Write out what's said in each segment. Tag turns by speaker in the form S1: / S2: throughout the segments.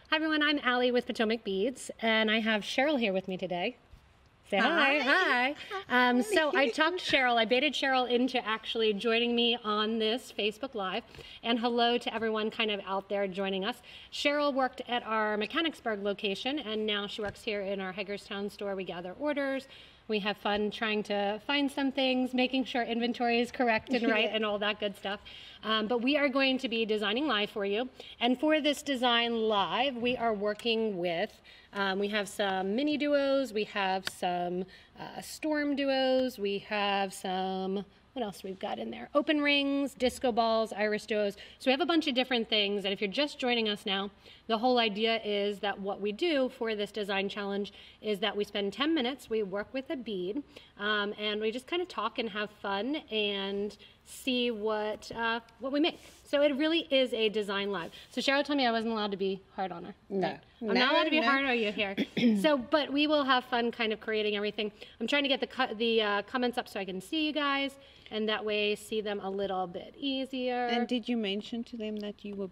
S1: Hi everyone, I'm Allie with Potomac Beads, and I have Sheryl here with me today. Say hi. Hi. So I talked to Sheryl, I baited Sheryl into actually joining me on this Facebook Live, and hello to everyone kind of out there joining us. Sheryl worked at our Mechanicsburg location, and now she works here in our Hagerstown store. We gather orders. We have fun trying to find some things, making sure inventory is correct and right and all that good stuff. But we are going to be designing live for you. And for this design live, we are working with, we have some MiniDuos, we have some StormDuos, we have some, what else we've got in there? Open rings, disco balls, IrisDuos. So we have a bunch of different things. And if you're just joining us now, the whole idea is that what we do for this design challenge is that we spend 10 minutes, we work with a bead, and we just kind of talk and have fun and see what we make. So it really is a design live. So Sheryl told me I wasn't allowed to be hard on her.
S2: No.
S1: Right? I'm not allowed to be hard on you here. So, but we will have fun kind of creating everything. I'm trying to get the comments up so I can see you guys, and that way see them a little bit easier.
S2: And did you mention to them that you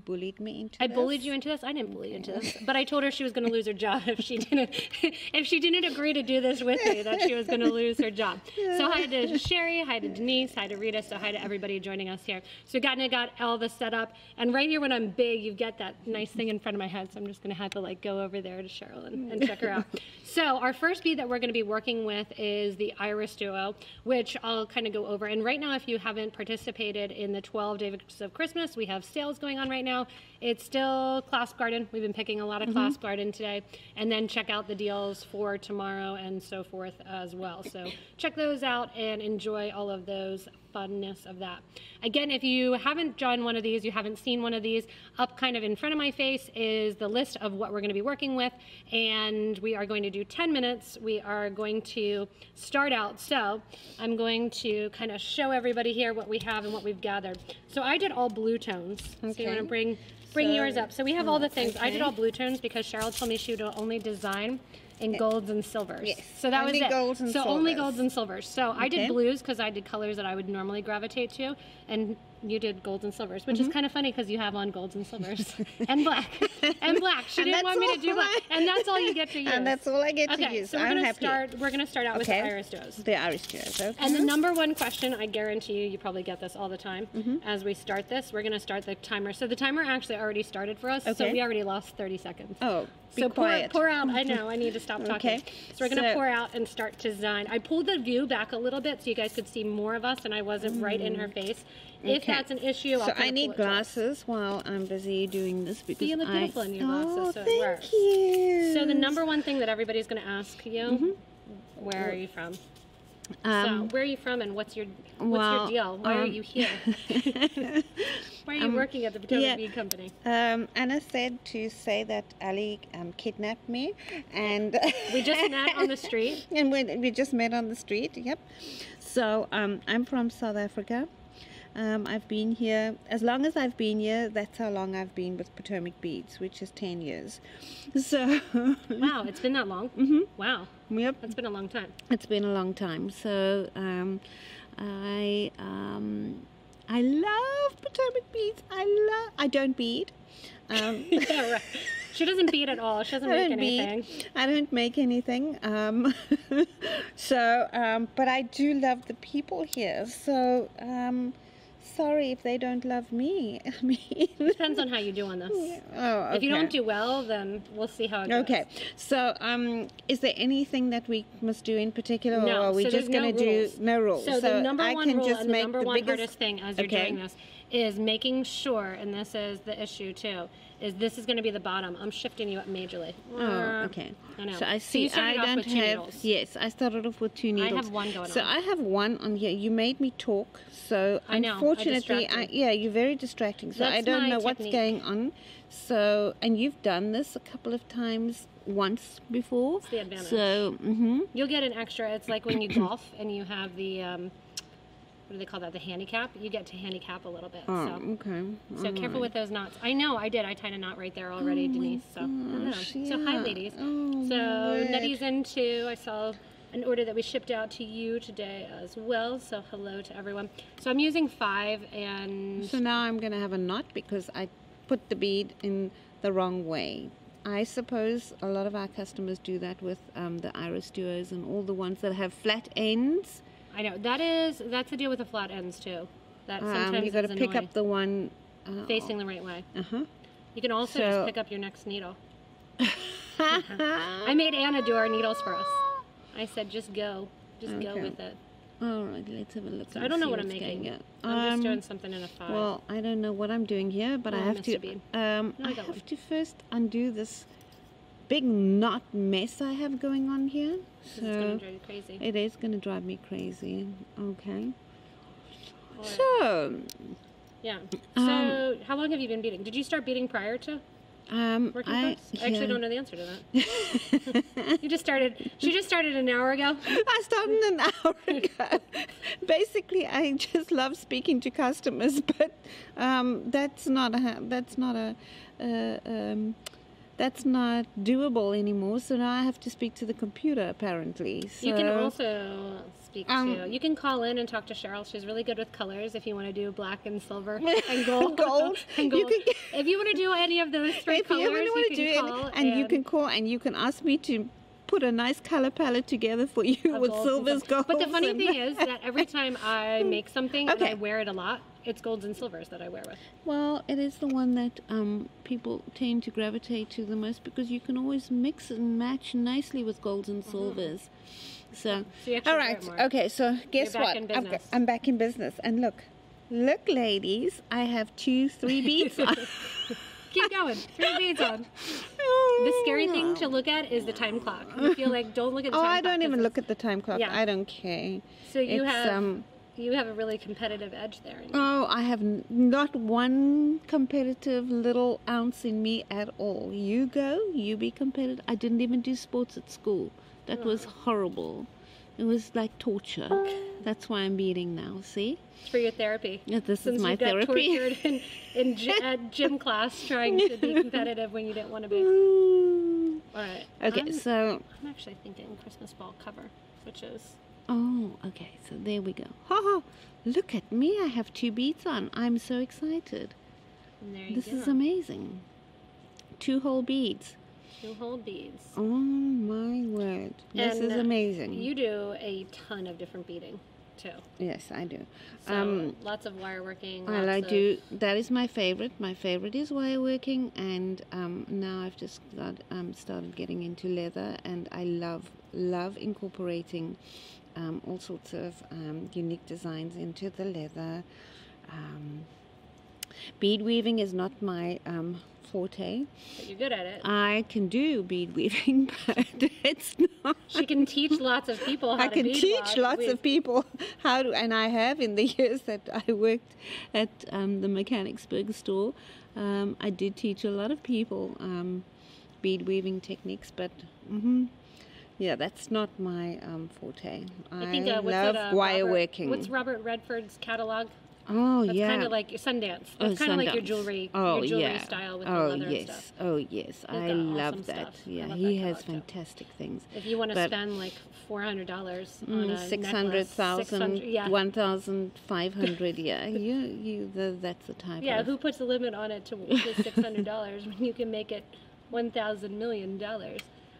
S2: bullied me into this?
S1: I bullied you into this? I didn't bully you into this. But I told her she was going to lose her job if she didn't agree to do this with me, that she was going to lose her job. So hi to Sherry, hi to Denise, hi to Rita, so hi to everybody joining us here. So got all this set up, and right here when I'm big, you get that nice thing in front of my head, so I'm just going to have to like go over there to Sheryl and check her out. So our first bead that we're going to be working with is the IrisDuo, which I'll kind of go over. And right now, if you haven't participated in the 12 Days of Christmas, we have sales going on right now. It's still Clasp Garden. We've been picking a lot of Clasp Garden today, and then check out the deals for tomorrow and so forth as well. So check those out and enjoy all of those funness of that. Again, if you haven't done one of these, you haven't seen one of these, up kind of in front of my face is the list of what we're going to be working with, and we are going to do 10 minutes. We are going to start out, so I'm going to kind of show everybody here what we have and what we've gathered. So I did all blue tones. Okay. So you want to bring yours up. So we have all the things. Okay. I did all blue tones because Sheryl told me she would only design in golds and silvers. Yes. So that was it. So only golds and silvers. So I did blues because I did colors that I would normally gravitate to, and you did golds and silvers, which is kind of funny because you have on golds and silvers and black and black. She didn't want me to do black, and that's all you get to use.
S2: And that's all I get to use.
S1: So we're gonna start out with the IrisDuos.
S2: The IrisDuos. Okay.
S1: And the number one question, I guarantee you probably get this all the time. As we start this, we're gonna start the timer. So the timer actually already started for us. So we already lost 30 seconds.
S2: Oh.
S1: So pour out. I know, I need to stop talking. Okay. So we're going to pour out and start to design. I pulled the view back a little bit so you guys could see more of us, and I wasn't right in her face. If that's an issue, I'll
S2: I need glasses while I'm busy doing this because
S1: you look beautiful in your glasses, so it works.
S2: Thank you.
S1: So the number one thing that everybody's going to ask you, where are you from? So where are you from, and what's your deal? Why are you here? Why are you working at the Potomac Bead Company?
S2: Anna said to say that Allie kidnapped me, and
S1: we just met on the street.
S2: And we just met on the street. Yep. So I'm from South Africa. I've been here, as long as I've been here, that's how long I've been with Potomac Beads, which is 10 years. So
S1: wow, it's been that long? Wow.
S2: Yep.
S1: It's been a long time.
S2: It's been a long time. So I love Potomac Beads. I don't bead.
S1: Yeah, right. She doesn't bead at all. She doesn't make anything.
S2: I don't make anything. But I do love the people here. So sorry if they don't love me. I mean,
S1: depends on how you do on this.
S2: Oh, okay.
S1: If you don't do well, then we'll see how it goes.
S2: Okay. So, is there anything that we must do in particular,
S1: no,
S2: or are we just going to do no rules?
S1: So the number one rule and the number one hardest thing as you're doing this is making sure, and this is the issue too, is this is going to be the bottom. I'm shifting you up majorly.
S2: Oh, okay.
S1: I know.
S2: So I see.
S1: So you started off with two needles.
S2: Yes, I started off with 2 needles.
S1: I have one going on.
S2: So I have one on here. You made me talk. So
S1: I know.
S2: Unfortunately, you're very distracting. So I don't know what's going on. So, and you've done this a couple of times. Once before.
S1: It's the advantage.
S2: So
S1: you'll get an extra. It's like when you golf and you have the what do they call that? The handicap. You get to handicap a little bit.
S2: Oh,
S1: so.
S2: Okay.
S1: So careful with those knots. I know, I did. I tied a knot right there already, Denise. So, so hi, ladies.
S2: Oh,
S1: so Nettie's in too. I saw an order that we shipped out to you today as well. So hello to everyone. So I'm using 5 and.
S2: So now I'm going to have a knot because I put the bead in the wrong way. I suppose a lot of our customers do that with the IrisDuos and all the ones that have flat ends.
S1: I know that's the deal with the flat ends too. That sometimes
S2: you got to pick up the one
S1: facing the right way.
S2: Uh-huh.
S1: You can also just pick up your next needle. I made Anna do our needles for us. I said, just go go with it.
S2: All right, let's have a look.
S1: So I don't know what I'm making. I'm just doing something in a 5.
S2: Well, I don't know what I'm doing here, but I have to. I have to first undo this big knot mess I have going on here. So
S1: it's gonna drive you crazy.
S2: It is going to drive me crazy. Okay.
S1: Right.
S2: So.
S1: Yeah. So how long have you been beading? Did you start beading prior to? I actually don't know the answer to that. You just started. She just started an hour ago.
S2: I started an hour ago. Basically, I just love speaking to customers, but that's not doable anymore. So now I have to speak to the computer, apparently. So,
S1: you can also speak to. You can call in and talk to Sheryl. She's really good with colors. If you want to do black and silver and gold, and gold. If you want to do any of those 3 colors, you can call.
S2: And you can call and you can ask me to put a nice color palette together for you with silvers, golds.
S1: But the funny thing is that every time I make something and I wear it a lot, it's golds and silvers that I wear with.
S2: Well, it is the one that people tend to gravitate to the most because you can always mix and match nicely with golds and silvers. So all right, okay. So guess what? I'm back in business, and look, ladies, I have 2, 3 beads on.
S1: Keep going. 3 beads on. The scary thing to look at is the time clock. You feel like don't look at the time clock.
S2: I don't even look at the time clock. Yeah. I don't care.
S1: So you have a really competitive edge there.
S2: Oh, I have not one competitive little ounce in me at all. You go, you be competitive. I didn't even do sports at school. That was horrible. It was like torture. That's why I'm beading now, see?
S1: It's for your therapy.
S2: Yeah, this is my
S1: therapy. Since you got tortured at gym class trying to be competitive when you didn't want to be. All right.
S2: Okay, so...
S1: I'm actually thinking Christmas ball cover, which is...
S2: Oh, okay, so there we go. Ha ha! Look at me, I have 2 beads on. I'm so excited.
S1: And there you
S2: this
S1: go.
S2: Is amazing. 2 whole beads.
S1: 2 whole beads.
S2: Oh my word. This is amazing.
S1: You do a ton of different beading too.
S2: Yes, I do.
S1: So lots of wire working.
S2: That is my favorite. My favorite is wire working, and now I've just started getting into leather, and I love incorporating all sorts of unique designs into the leather. Bead weaving is not my forte.
S1: But you're good at it.
S2: I can do bead weaving, but it's not.
S1: She can teach lots of people how to bead.
S2: I can teach lots of people how to, and I have in the years that I worked at the Mechanicsburg store. I did teach a lot of people bead weaving techniques, but yeah, that's not my forte. I love wire working.
S1: What's Robert Redford's catalog?
S2: Oh,
S1: that's
S2: yeah.
S1: kind of like Sundance. That's kind of like your jewelry style with the leather and stuff.
S2: Oh, yes. I love that. Yeah, he has fantastic things.
S1: If you want to spend like $400 on a
S2: 600,000, 1,500, yeah, that's the type.
S1: Yeah, who puts a limit on it to $600 when you can make it $1,000 million?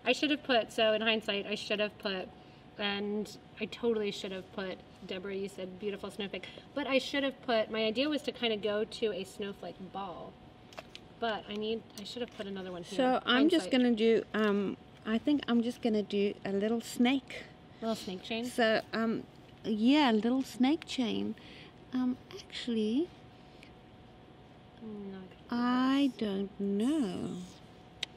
S1: I should have put, so in hindsight, I should have put, and I totally should have put, Deborah, you said beautiful snowflake, but I should have put, my idea was to kind of go to a snowflake ball, but I should have put another one here.
S2: So I'm just going to do, I think I'm just going to do a little snake.
S1: Little snake chain?
S2: So, yeah, a little snake chain. Actually, I don't know.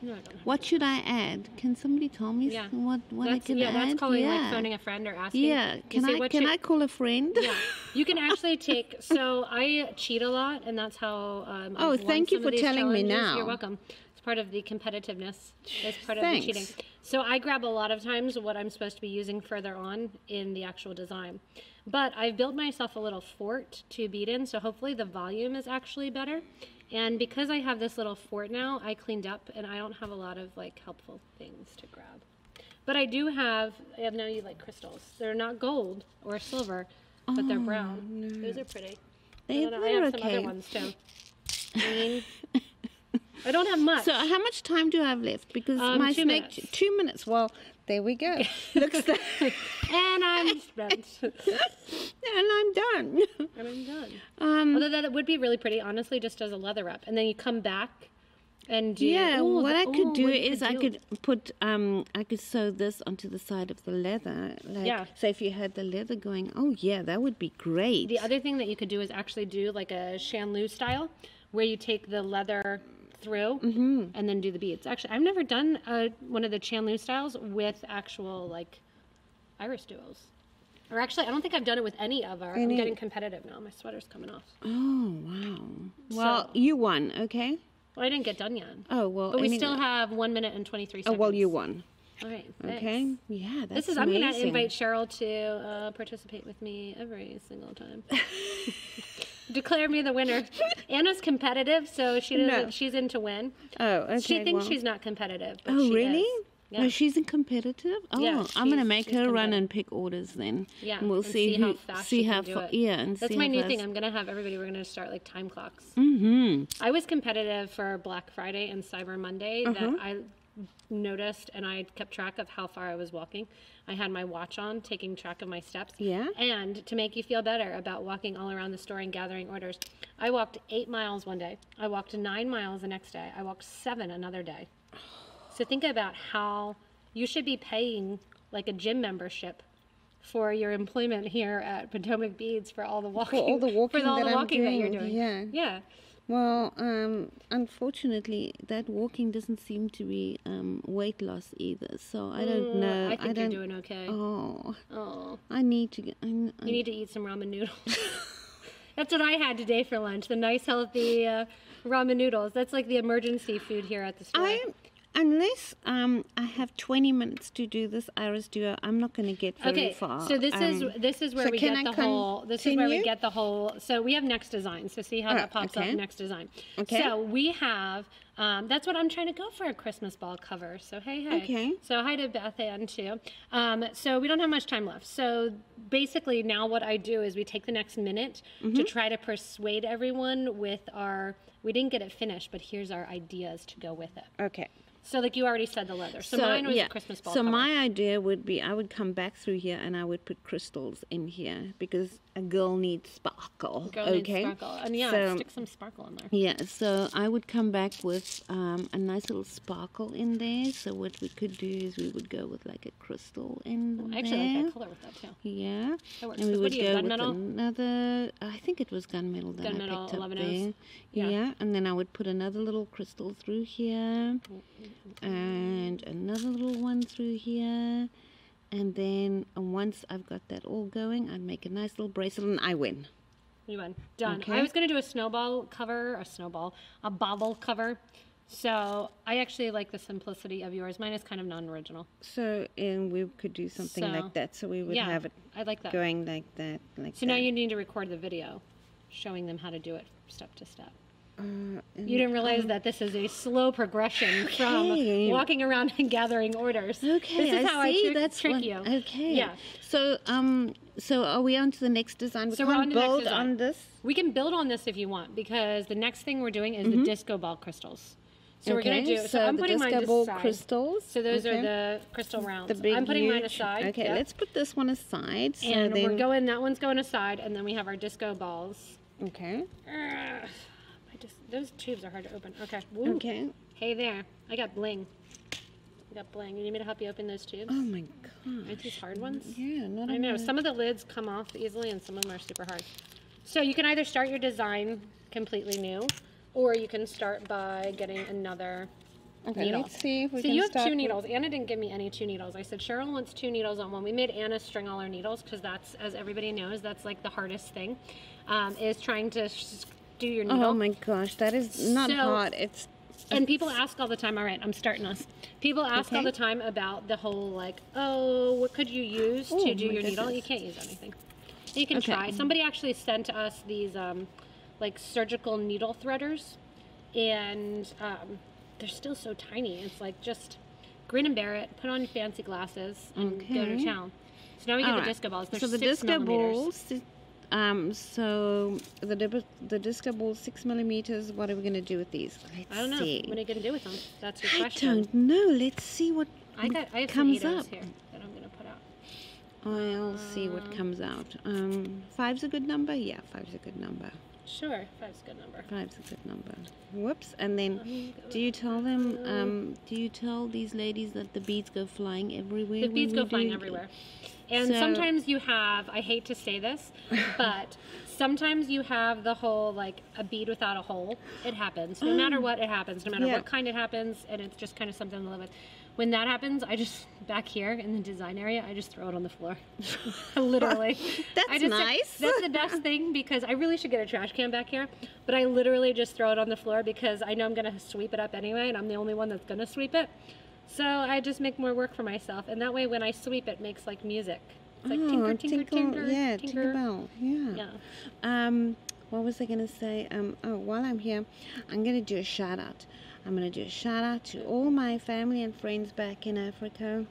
S1: No, I don't.
S2: What should I add? Can somebody tell me what I can add?
S1: That's calling like phoning a friend or asking.
S2: Yeah, can I call a friend?
S1: Yeah, you can actually take. So I cheat a lot, and that's how.
S2: Oh, thank you for telling me now.
S1: You're welcome. It's part of the competitiveness. It's part of the cheating. So I grab a lot of times what I'm supposed to be using further on in the actual design. But I've built myself a little fort to bead in, so hopefully the volume is actually better. And because I have this little fort now, I cleaned up and I don't have a lot of like helpful things to grab. But I do have, I know you like crystals. They're not gold or silver, but they're brown. No. Those are pretty.
S2: They're
S1: I have some other ones too. Green. I don't have much.
S2: So how much time do I have left? Because my
S1: 2
S2: snake,
S1: minutes.
S2: 2 minutes. Well, there we go. Looks like,
S1: And I'm spent.
S2: and I'm done.
S1: And I'm done. Although that would be really pretty, honestly, just as a leather wrap. And then you come back and do...
S2: Yeah,
S1: ooh,
S2: what I could do
S1: what you
S2: is I could put, I could sew this onto the side of the leather. Like,
S1: Yeah.
S2: So if you had the leather going, oh yeah, that would be great.
S1: The other thing that you could do is actually do like a chandelier style, where you take the leather through and then do the beads. Actually, I've never done one of the chandelier styles with actual like IrisDuos. Or actually, I don't think I've done it with any of our. I'm getting competitive now. My sweater's coming off.
S2: Oh, wow. Well, you won, okay?
S1: Well, I didn't get done yet.
S2: Oh, well.
S1: But we still have 1 minute and 23 seconds.
S2: Oh, well, you won.
S1: All right. Thanks.
S2: Okay. Yeah, that's
S1: I'm going to
S2: amazing.
S1: invite Sheryl to participate with me every single time. Declare me the winner. Anna's competitive, so she doesn't. She's in to win.
S2: Oh, okay.
S1: She thinks she's not competitive. But
S2: Oh,
S1: she
S2: really?
S1: Is. Yeah.
S2: No, she's competitive. Oh,
S1: Yeah,
S2: I'm gonna make
S1: she's
S2: her run
S1: competitive.
S2: and pick orders then.
S1: Yeah,
S2: and we'll
S1: and
S2: see
S1: how
S2: who,
S1: fast
S2: see
S1: she
S2: how
S1: can do
S2: far.
S1: it.
S2: Yeah, and
S1: That's
S2: see
S1: my
S2: how
S1: new
S2: fast.
S1: thing. I'm gonna have everybody. We're gonna start like time clocks.
S2: Mm-hmm.
S1: I was competitive for Black Friday and Cyber Monday. That I noticed, and I kept track of how far I was walking. I had my watch on, taking track of my steps.
S2: Yeah.
S1: And to make you feel better about walking all around the store and gathering orders, I walked 8 miles one day. I walked 9 miles the next day. I walked 7 another day. So think about how you should be paying like a gym membership for your employment here at Potomac Beads for all the walking.
S2: For all the walking,
S1: for all
S2: that,
S1: the walking
S2: I'm
S1: that
S2: doing.
S1: you're doing.
S2: Yeah.
S1: Yeah.
S2: Well, unfortunately, that walking doesn't seem to be weight loss either. So I don't know.
S1: I think you're doing okay.
S2: Oh,
S1: Oh.
S2: I need to get.
S1: You need to eat some ramen noodles. That's what I had today for lunch. The nice, healthy ramen noodles. That's like the emergency food here at the store.
S2: Unless I have 20 minutes to do this IrisDuo, I'm not going to get very far.
S1: So this is where
S2: so
S1: we
S2: can
S1: get
S2: I
S1: the whole. This is where we
S2: continue?
S1: get the whole. So we have next design. So see how that pops up next design.
S2: Okay.
S1: So we have. That's what I'm trying to go for, a Christmas ball cover. So hey.
S2: Okay.
S1: So hi to Beth Ann too. So we don't have much time left. So basically now what I do is we take the next minute to try to persuade everyone with our. We didn't get it finished, but here's our ideas to go with it.
S2: Okay.
S1: So like you already said, the leather. So mine was a Christmas ball cover.
S2: my idea would be I would come back through here and I would put crystals in here because a girl needs sparkle.
S1: Needs sparkle. And
S2: so,
S1: stick some sparkle in there.
S2: Yeah, so I would come back with a nice little sparkle in there. So what we could do is we would go with like a crystal in
S1: I actually
S2: there.
S1: like that color with that too.
S2: Yeah.
S1: That works.
S2: And we
S1: What
S2: would
S1: do you
S2: go
S1: have,
S2: with
S1: gunmetal?
S2: another, I think it was gunmetal that
S1: Gunmetal,
S2: I picked up
S1: 11
S2: there.
S1: O's.
S2: Yeah.
S1: Yeah.
S2: And then I would put another little crystal through here. And another little one through here. And then once I've got that all going, I'd make a nice little bracelet and I win.
S1: You won. Done.
S2: Okay.
S1: I was going to do a bottle cover. So I actually like the simplicity of yours. Mine is kind of non-original.
S2: So, and we could do something like that. So we would have it
S1: I like that.
S2: going like that.
S1: So now you need to record the video showing them how to do it step to step. You didn't realize that this is a slow progression from walking around and gathering orders.
S2: Okay,
S1: this is how I trick
S2: one.
S1: you.
S2: Okay.
S1: Yeah.
S2: So, so are we on to the next design? We
S1: So we're on
S2: can't
S1: to the next
S2: build
S1: design.
S2: on this.
S1: We can build on this if you want, because the next thing we're doing is the disco ball crystals. So we're going to do. So I'm
S2: the
S1: putting mine
S2: disco ball
S1: aside.
S2: crystals.
S1: So those are the crystal rounds.
S2: The big,
S1: I'm putting mine
S2: huge-
S1: aside.
S2: Okay,
S1: yep.
S2: let's put this one aside. So
S1: And
S2: then,
S1: we're going. That one's going aside, and then we have our disco balls.
S2: Okay.
S1: Those tubes are hard to open. Okay. Woo.
S2: Okay.
S1: Hey there. I got bling. I got bling. You need me to help you open those tubes?
S2: Oh my
S1: Aren't
S2: gosh.
S1: these hard ones?
S2: Yeah, not
S1: I know. Some of the lids come off easily, and some of them are super hard. So you can either start your design completely new, or you can start by getting another
S2: Okay,
S1: needle.
S2: let's see if we
S1: So
S2: can
S1: you have
S2: start
S1: 2
S2: with-
S1: needles. Anna didn't give me any 2 needles. I said Sheryl wants 2 needles on one. We made Anna string all our needles because that's, as everybody knows, that's like the hardest thing, is trying to do your needle.
S2: Oh my gosh, that is not
S1: So-
S2: hard. It's
S1: And people ask all the time, all right, I'm starting us. People ask all
S2: Okay.
S1: the time about the whole like, oh, what could you use
S2: Oh,
S1: to do
S2: my
S1: your needle?
S2: goodness.
S1: You can't use anything. You can
S2: Okay.
S1: try. Somebody actually sent us these like surgical needle threaders, and they're still so tiny. It's like just grin and bear it, put on your fancy glasses, and go to
S2: Okay.
S1: town. So now we get
S2: All
S1: the
S2: right.
S1: disco balls. There's
S2: so the
S1: 6
S2: disco
S1: millimeters.
S2: balls. So the disco ball 6 millimeters. What are we gonna do with these?
S1: I don't know.
S2: See.
S1: What are you gonna do with them? That's your
S2: I
S1: question.
S2: don't know. Let's see what
S1: I have
S2: comes
S1: some
S2: up.
S1: Eidos here that I'm gonna put out.
S2: I'll see what comes out. 5's a good number. Yeah, 5's a good number.
S1: Sure, 5's a good number.
S2: 5's a good number. Whoops. And then, do you tell them? Do you tell these ladies that the beads go flying everywhere?
S1: The beads go flying everywhere. And
S2: So-
S1: sometimes you have, I hate to say this, but sometimes you have the whole, like, a bead without a hole. It happens. No matter what, it happens. No matter
S2: Yeah.
S1: what kind it happens, and it's just kind of something to live with. When that happens, I just, back here in the design area, I just throw it on the floor. Literally.
S2: That's nice.
S1: That's the best thing, because I really should get a trash can back here, but I literally just throw it on the floor because I know I'm going to sweep it up anyway, and I'm the only one that's going to sweep it. So I just make more work for myself, and that way when I sweep it makes like music. It's like tinker, tinker, tinker,
S2: yeah,
S1: tinker.
S2: Tinkerbell, yeah.
S1: Yeah.
S2: What was I gonna say? While I'm here, I'm gonna do a shout out. I'm gonna do a shout out to all my family and friends back in Africa.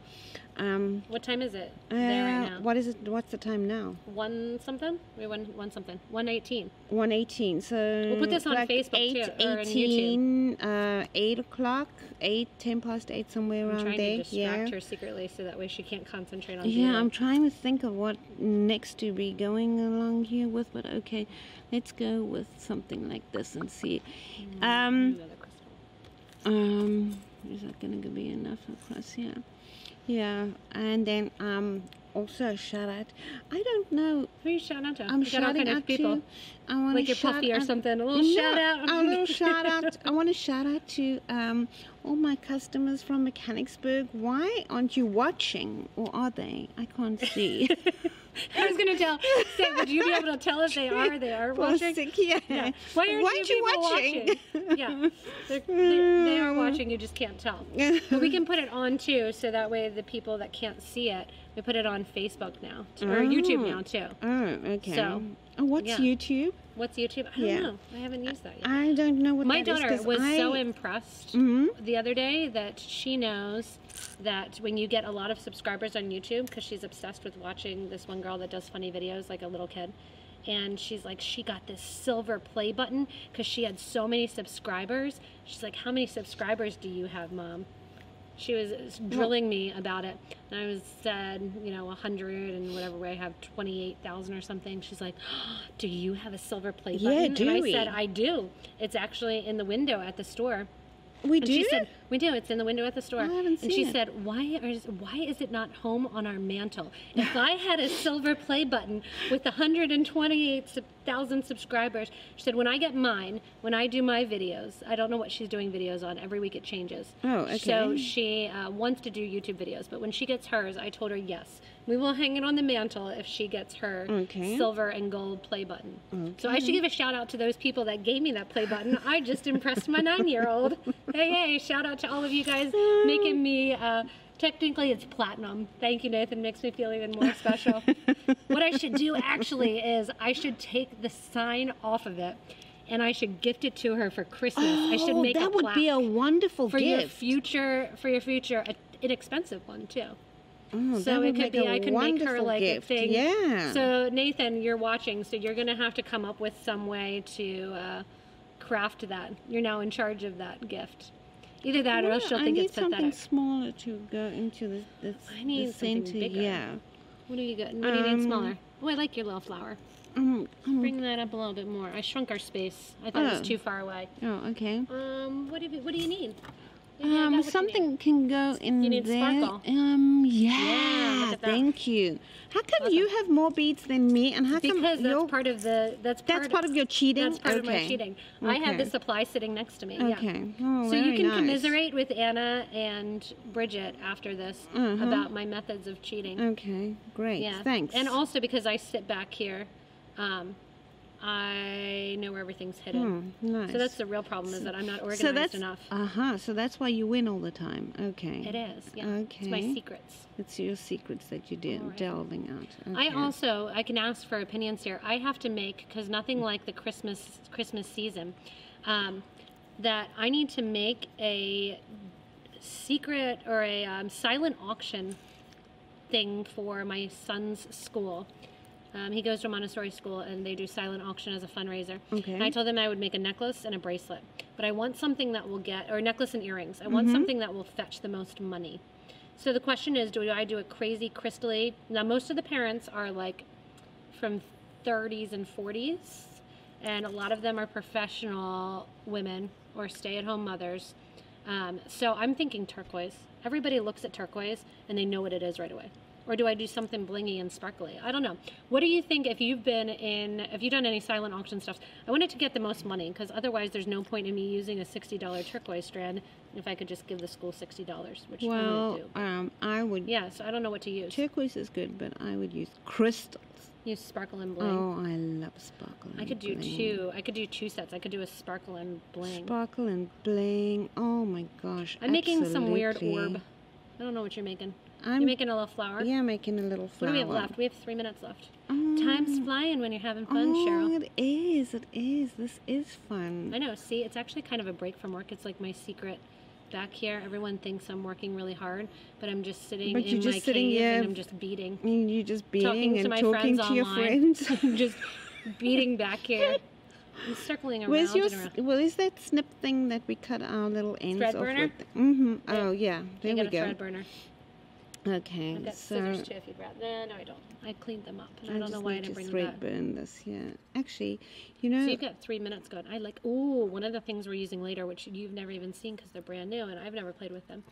S1: What time is it there right now?
S2: What is it? What's the time now?
S1: 1 something? We one something. 1:18.
S2: 1:18. So
S1: We'll put this on
S2: like
S1: Facebook too, or on YouTube.
S2: 8 o'clock, 10 past 8, somewhere
S1: I'm
S2: around
S1: trying
S2: there.
S1: to distract her secretly so that way she can't concentrate on
S2: Yeah,
S1: beading.
S2: I'm trying to think of what next to be going along here with, but okay, let's go with something like this and see.
S1: Another crystal.
S2: Is that gonna be enough across here? Yeah, and then also a shout out. I don't know.
S1: Who are you shouting out to?
S2: I'm
S1: You got all
S2: shouting
S1: kind of
S2: out
S1: people.
S2: to. I want
S1: Like
S2: to
S1: your
S2: shout
S1: puppy or
S2: out,
S1: something. A little
S2: No,
S1: shout out.
S2: A little shout out. I want to shout out to all my customers from Mechanicsburg. Why aren't you watching, or are they? I can't see.
S1: I was gonna say, would you be able to tell if they are? They are watching.
S2: Yeah.
S1: Why aren't you people
S2: watching?
S1: Yeah, they are watching. You just can't tell. But we can put it on too, so that way the people that can't see it, we put it on Facebook now or YouTube now too.
S2: Oh, okay.
S1: So,
S2: what's
S1: yeah.
S2: YouTube?
S1: What's YouTube? I don't know. I haven't used that yet.
S2: I don't know what
S1: My
S2: that is,
S1: daughter
S2: 'cause
S1: was so impressed
S2: Mhm.
S1: the other day that she knows that when you get a lot of subscribers on YouTube, because she's obsessed with watching this one girl that does funny videos like a little kid, and she's like, she got this silver play button because she had so many subscribers. She's like, how many subscribers do you have, Mom? She was drilling me about it, and I said, 100 and whatever, I have 28,000 or something. She's like, oh, do you have a silver play button?
S2: Yeah, do
S1: and I
S2: we?
S1: said, I do. It's actually in the window at the store.
S2: We
S1: And
S2: do?
S1: she said, we do. It's in the window at the store.
S2: I haven't
S1: And she
S2: seen it.
S1: said, why is it not home on our mantle? If I had a silver play button with 128,000 subscribers, she said, when I get mine, when I do my videos, I don't know what she's doing videos on. Every week it changes.
S2: Oh, okay.
S1: So she wants to do YouTube videos. But when she gets hers, I told her, yes, we will hang it on the mantle if she gets her silver and gold play button. So I should give a shout out to those people that gave me that play button. I just impressed my 9-year-old. Hey, shout out to all of you guys making me, technically it's platinum. Thank you, Nathan. Makes me feel even more special. What I should do actually is I should take the sign off of it and I should gift it to her for Christmas. I should make
S2: that
S1: a
S2: would be a
S1: plaque
S2: wonderful
S1: for
S2: gift.
S1: your future, an inexpensive one too.
S2: Oh,
S1: So
S2: that
S1: it
S2: would
S1: could
S2: make
S1: be,
S2: a
S1: I could make her
S2: wonderful
S1: like
S2: gift.
S1: a thing.
S2: Yeah.
S1: So Nathan, you're watching, so you're gonna have to come up with some way to craft that. You're now in charge of that gift. Either that or else she'll think it's
S2: I need something
S1: pathetic.
S2: smaller to go into the
S1: I need
S2: the
S1: something
S2: center.
S1: bigger.
S2: Yeah.
S1: What do you got? What do you need smaller? Oh, I like your little flower. Bring that up a little bit more. I shrunk our space. I thought it was too far away.
S2: Oh, okay.
S1: What do you need? Yeah, I got what you
S2: Something
S1: need.
S2: can go in
S1: You need
S2: there.
S1: sparkle.
S2: Yeah,
S1: look at that.
S2: thank you. How come you have more beads than me, and how come
S1: Because
S2: you're,
S1: that's part of the
S2: that's part of your cheating?
S1: That's part of my
S2: Okay.
S1: cheating. I have
S2: Okay.
S1: the supply sitting next to me.
S2: Okay.
S1: Yeah.
S2: Oh,
S1: So you
S2: very
S1: can
S2: nice.
S1: commiserate with Anna and Bridget after this about my methods of cheating.
S2: Okay, great.
S1: Yeah.
S2: Thanks.
S1: And also because I sit back here, I know where everything's hidden.
S2: Nice.
S1: So that's the real problem, is that I'm not organized
S2: so that's
S1: enough.
S2: So that's why you win all the time. Okay.
S1: It is. Yeah.
S2: Okay.
S1: It's my secrets.
S2: It's your secrets that you do
S1: right.
S2: delving out.
S1: I
S2: Okay.
S1: also, I can ask for opinions here. I have to make, because nothing like the Christmas season, that I need to make a secret or a silent auction thing for my son's school. He goes to a Montessori school, and they do silent auction as a fundraiser.
S2: Okay.
S1: And I told him I would make a necklace and a bracelet. But I want something that will get, or a necklace and earrings. I want something that will fetch the most money. So the question is, do I do a crazy crystal-y? Now, most of the parents are like from 30s and 40s, and a lot of them are professional women or stay-at-home mothers. So I'm thinking turquoise. Everybody looks at turquoise, and they know what it is right away. Or do I do something blingy and sparkly? I don't know. What do you think if you've done any silent auction stuff? I want it to get the most money, because otherwise there's no point in me using a $60 turquoise strand if I could just give the school $60, which I'm going to do.
S2: I would...
S1: Yeah, so I don't know what to use.
S2: Turquoise is good, but I would use crystals.
S1: Use sparkle and bling.
S2: Oh, I love sparkle and
S1: I could do
S2: bling.
S1: two. I could do two sets. I could do a sparkle and bling.
S2: Sparkle and bling. Oh my gosh.
S1: I'm making some weird
S2: absolutely.
S1: orb. I don't know what you're making. You're making a little flower?
S2: Yeah, making a little flower.
S1: What do we have left? We have 3 minutes left.
S2: Oh.
S1: Time's flying when you're having fun, Cheryl.
S2: It is. It is. This is fun.
S1: I know. See, it's actually kind of a break from work. It's like my secret back here. Everyone thinks I'm working really hard, but I'm just sitting in my cave and I'm just beading.
S2: You're just beading and
S1: to my
S2: talking
S1: friends
S2: to your
S1: online.
S2: friends.
S1: I'm just beading back here. I'm circling around
S2: Where's your?
S1: and around.
S2: Well, is that snip thing that we cut our little ends
S1: Thread
S2: off
S1: burner?
S2: with? Mm-hmm. Oh yeah. There
S1: I
S2: we
S1: got a
S2: go.
S1: thread burner.
S2: Okay.
S1: I've got
S2: So
S1: scissors too if you'd rather. No, I don't. I cleaned them up, and I don't know why I didn't bring them
S2: thread
S1: back.
S2: burn this. Yeah. Actually, you know.
S1: So you've got 3 minutes going. I like, ooh, one of the things we're using later, which you've never even seen because they're brand new, and I've never played with them